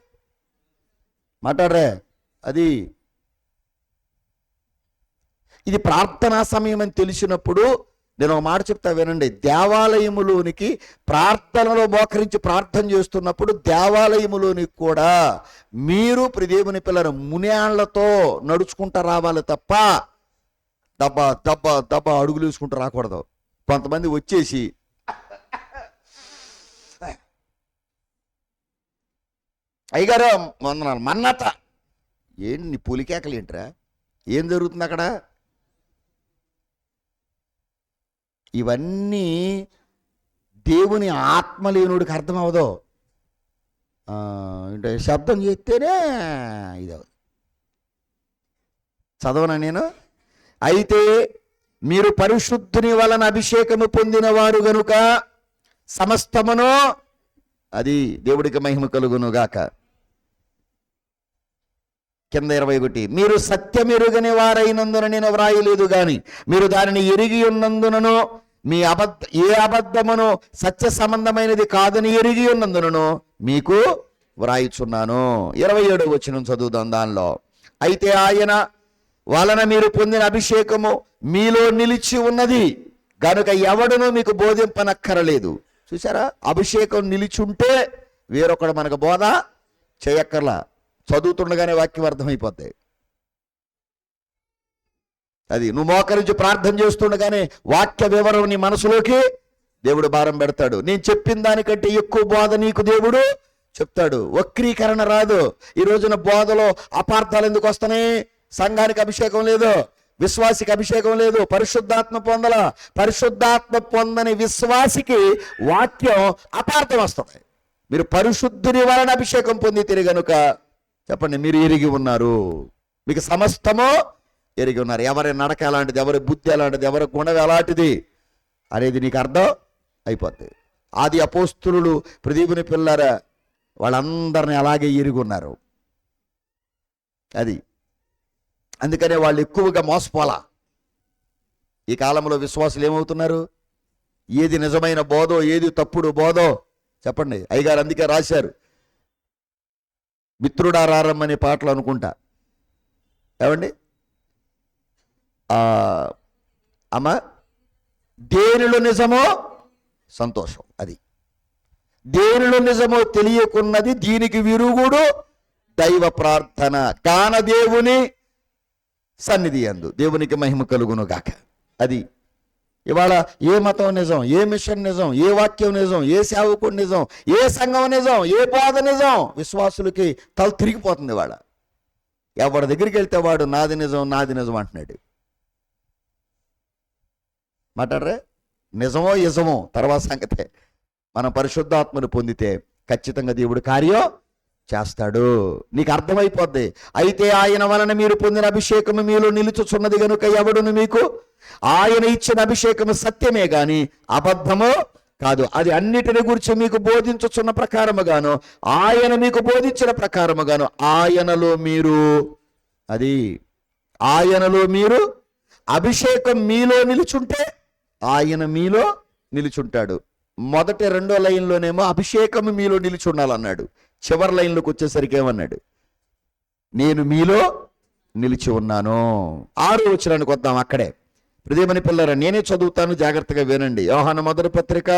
మాట్లాడరే. అది ఇది ప్రార్థనా సమయం అని తెలిసినప్పుడు నేను ఒక మాట చెప్తా వినండి. దేవాలయములోనికి ప్రార్థనలో మోకరించి ప్రార్థన చేస్తున్నప్పుడు దేవాలయములోనికి కూడా మీరు దేవుని పిల్లలు మునేళ్లతో నడుచుకుంటూ రావాలి తప్ప దబ్బా దబ్బా దబ్బా అడుగులు వేసుకుంటూ రాకూడదు. కొంతమంది వచ్చేసి అయ్యగారు వందనాలు మన్నత ఏంటి నీ పులికేకలు ఏంట్రా, ఏం జరుగుతుంది అక్కడ? ఇవన్నీ దేవుని ఆత్మ లేనుడికి అర్థం అవదో. అంటే శబ్దం చేస్తేనే ఇది చదవనా నేను? అయితే మీరు పరిశుద్ధుని వలన అభిషేకము పొందిన వారు గనుక సమస్తమును, అది దేవుడికి మహిమ కలుగును గాక. కింద 21, మీరు సత్యమెరుగని వారైనందున నేను వ్రాయలేదు గాని మీరు దానిని ఎరిగి ఉన్నందునను మీ ఏ అబద్ధమును సత్య సంబంధమైనది కాదని ఎరిగి ఉన్నందునను మీకు వ్రాయిచున్నాను. 27వ వచనం చదువుదాం. దానిలో అయితే ఆయన వలన మీరు పొందిన అభిషేకము మీలో నిలిచి ఉన్నది గనుక ఎవడును మీకు బోధింపనక్కరలేదు. చూసారా, అభిషేకం నిలిచుంటే వేరొకడు మనకు బోధ చేయక్కర్లా, చదువుతుండగానే వాక్యం అర్థమైపోతాయి. అది నువ్వు మోకరించి ప్రార్థన చేస్తుండగానే వాక్య వివరం నీ మనసులోకి దేవుడు భారం పెడతాడు. నేను చెప్పిన దానికంటే ఎక్కువ బోధ నీకు దేవుడు చెప్తాడు. వక్రీకరణ రాదు. ఈ రోజున బోధలో అపార్థాలు ఎందుకు వస్తున్నాయి? సంఘానికి అభిషేకం లేదు, విశ్వాసికి అభిషేకం లేదు, పరిశుద్ధాత్మ పొందల. పరిశుద్ధాత్మ పొందని విశ్వాసికి వాక్యం అపార్థం వస్తుంది. మీరు పరిశుద్ధుని వలన అభిషేకం పొందితే గనుక చెప్పండి, మీరు ఎరిగి ఉన్నారు, మీకు సమస్తము ఎరిగి ఉన్నారు. ఎవరి నడక ఎలాంటిది, ఎవరి బుద్ధి ఎలాంటిది, ఎవరి గుణం ఎలాంటిది అనేది నీకు అర్థం అయిపోద్ది. ఆది అపోస్తులు ప్రదీపుని పిల్లరా వాళ్ళందరినీ అలాగే ఎరిగి ఉన్నారు. అది అందుకనే వాళ్ళు ఎక్కువగా మోసపోలా. ఈ కాలంలో విశ్వాసులు ఏమవుతున్నారు? ఏది నిజమైన బోధో ఏది తప్పుడు బోధో చెప్పండి. అయ్యగారు అందుకే రాశారు, మిత్రుడా రారమ్మనే పాటలు అనుకుంటా. ఏమండి అమ్మ, దేనిలో నిజమో సంతోషం, అది దేనిలో నిజమో తెలియకున్నది దీనికి విరుగుడు దైవ ప్రార్థన కాన దేవుని సన్నిధి యందు దేవునికి మహిమ కలుగును గాక. అది ఇవాళ ఏ మతం నిజం, ఏ మిషన్ నిజం, ఏ వాక్యం నిజం, ఏ సేవకుడు నిజం, ఏ సంఘం నిజం, ఏ బోధ నిజం, విశ్వాసులకి తల తిరిగిపోతుంది. ఇవాళ ఎవరి దగ్గరికి వెళ్తే వాడు నాది నిజం నాది నిజం అంటున్నాడు. మాట్లాడరే, నిజమో యజమో తర్వాత సంగతే. మనం పరిశుద్ధాత్మను పొందితే ఖచ్చితంగా దేవుడు కార్యం చేస్తాడు. నీకు అర్థమైపోద్ది. అయితే ఆయన వలన మీరు పొందిన అభిషేకము మీలో నిలుచుచున్నది గనుక ఎవడును మీకు ఆయన ఇచ్చిన అభిషేకము సత్యమే గాని అబద్ధమో కాదు. అది అన్నిటిని గురించి మీకు బోధించుచున్న ప్రకారముగాను ఆయన మీకు బోధించిన ప్రకారముగాను ఆయనలో మీరు అభిషేకం మీలో నిలుచుంటే ఆయన మీలో నిలుచుంటాడు. మొదటి 2వ లైన్లోనేమో అభిషేకము మీలో నిలుచుండాలన్నాడు. చివరి లైన్లోకి వచ్చేసరికి ఏమన్నాడు? నేను మీలో నిలిచి ఉన్నాను. 6వ వచనానికి వద్దాం. అక్కడే ప్రియమైన పిల్లరా, నేనే చదువుతాను, జాగ్రత్తగా వినండి. యోహాను మొదటి పత్రిక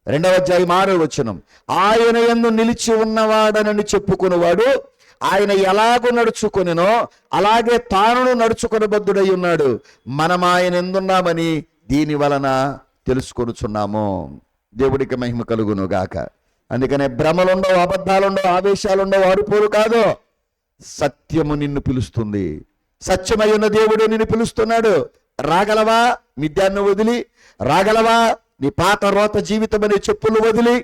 2వ అధ్యాయం 6వ వచనం. ఆయన యందు నిలిచి ఉన్నవాడనని చెప్పుకునేవాడు ఆయన ఎలాగూ నడుచుకొనినో అలాగే తాను నడుచుకొనబద్ధుడై ఉన్నాడు. మనం ఆయన ఎందున్నామని దీని వలన తెలుసుకొనుచున్నాము. దేవుడికి మహిమ కలుగును గాక. అందుకనే భ్రమలుండవు, అబద్ధాలుండవు, ఆవేశాలుండవు, అరుపులు కాదు. సత్యము నిన్ను పిలుస్తుంది. సత్యమై ఉన్న దేవుడు నిన్ను పిలుస్తున్నాడు. రాగలవా మిథ్యాన్ని వదిలి? రాగలవా నీ పాత రోత జీవితం అనే చెప్పులు వదిలి?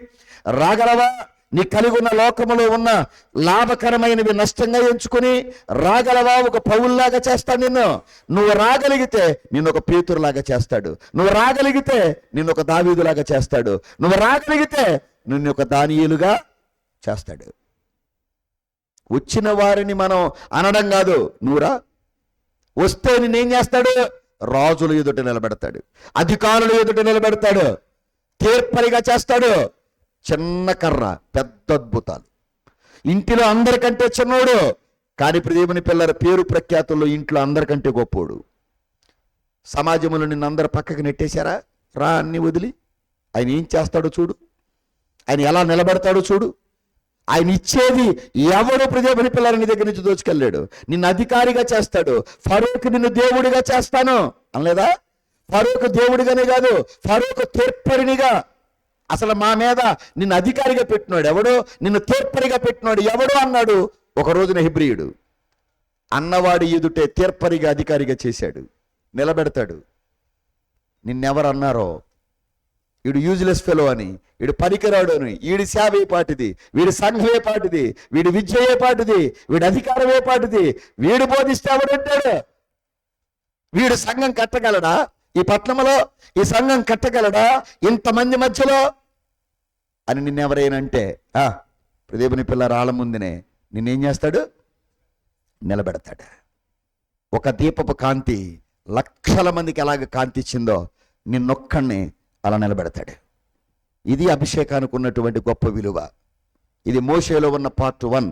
రాగలవా నీ కలిగి ఉన్న లోకములో ఉన్న లాభకరమైనవి నష్టంగా ఎంచుకుని? రాగలవా? ఒక పౌల్లాగా చేస్తాడు నిన్ను. నువ్వు రాగలిగితే నిన్ను ఒక పేతురులాగా చేస్తాడు. నువ్వు రాగలిగితే నిన్ను ఒక దావీదులాగా చేస్తాడు. నువ్వు రాగలిగితే నిన్ను ఒక దానియేలుగా చేస్తాడు. వచ్చిన వారిని మనం అనడం కాదు, నువ్వురా. వస్తే నిన్నేం చేస్తాడు? రాజుల ఎదుట నిలబెడతాడు, అధికారుల ఎదుట నిలబెడతాడు, తీర్పరిగా చేస్తాడు. చిన్న కర్ర, పెద్ద అద్భుతాలు. ఇంటిలో అందరికంటే చిన్నోడు, కానీ దేవుని పిల్లల పేరు ప్రఖ్యాతుల్లో ఇంట్లో అందరికంటే గొప్పోడు. సమాజంలో నిన్ను అందరు పక్కకి నెట్టేశారా? రా అన్ని వదిలి. ఆయన ఏం చేస్తాడో చూడు, ఆయన ఎలా నిలబెడతాడో చూడు. ఆయన ఇచ్చేది ఎవడు దేవుని పిల్లల నీ దగ్గర నుంచి దోచుకెళ్ళాడు. నిన్ను అధికారిగా చేస్తాడు. ఫరూక్ నిన్ను దేవుడిగా చేస్తాను అనలేదా? ఫరూక్ దేవుడిగానే కాదు, ఫరూక్ తీర్పరినిగా. అసలు మా మీద నిన్ను అధికారిగా పెట్టినాడు ఎవడో, నిన్ను తీర్పరిగా పెట్టినాడు ఎవడో అన్నాడు ఒక రోజున హెబ్రీయుడు. అన్నవాడి ఎదుటే తీర్పరిగా అధికారిగా చేశాడు, నిలబెడతాడు. నిన్నెవరు అన్నారో వీడు యూజ్లెస్ ఫెలో అని, వీడు పనికిరాడు అని, వీడి సేవ ఏ పాటిది, వీడి సంఘం ఏ పాటిది, వీడి విద్య ఏ పాటిది, వీడి అధికారం ఏ పాటిది, వీడు బోధిస్తే ఎవడంటాడు? వీడు సంఘం కట్టగలడా? ఈ పట్టణంలో ఈ సంఘం కట్టగలడా ఇంతమంది మధ్యలో అని నిన్నెవరైనా అంటే దేవుని పిల్ల రాళ్ళ ముందునే నిన్నేం చేస్తాడు? నిలబెడతాడు. ఒక దీపపు కాంతి లక్షల మందికి ఎలాగ కాంతి ఇచ్చిందో నిన్నొక్కడిని అలా నిలబెడతాడు. ఇది అభిషేకానికి ఉన్నటువంటి గొప్ప విలువ. ఇది మోషేలో ఉన్న పార్ట్ 1.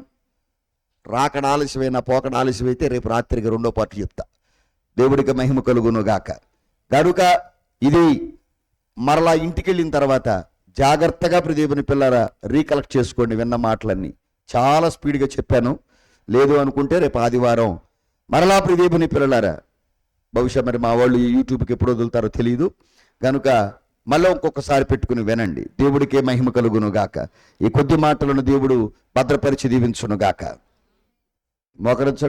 రాకడ ఆలస్యమైన పోకడ ఆలస్యమైతే రేపు రాత్రికి 2వ పార్ట్ చెప్తా. దేవుడికి మహిమ కలుగును గాక. కనుక ఇది మరలా ఇంటికి వెళ్ళిన తర్వాత జాగ్రత్తగా దేవుని పిల్లరా రీకలెక్ట్ చేసుకోండి. విన్న మాటలన్నీ చాలా స్పీడ్గా చెప్పాను. లేదు అనుకుంటే రేపు ఆదివారం మరలా దేవుని పిల్లలారా, బహుశా మరి మా వాళ్ళు యూట్యూబ్కి ఎప్పుడు వదులుతారో తెలియదు కనుక మళ్ళీ ఇంకొకసారి పెట్టుకుని వినండి. దేవుడికే మహిమ కలుగును గాక. ఈ కొద్ది మాటలను దేవుడు భద్రపరిచి దీవించును గాక. మోకరించండి.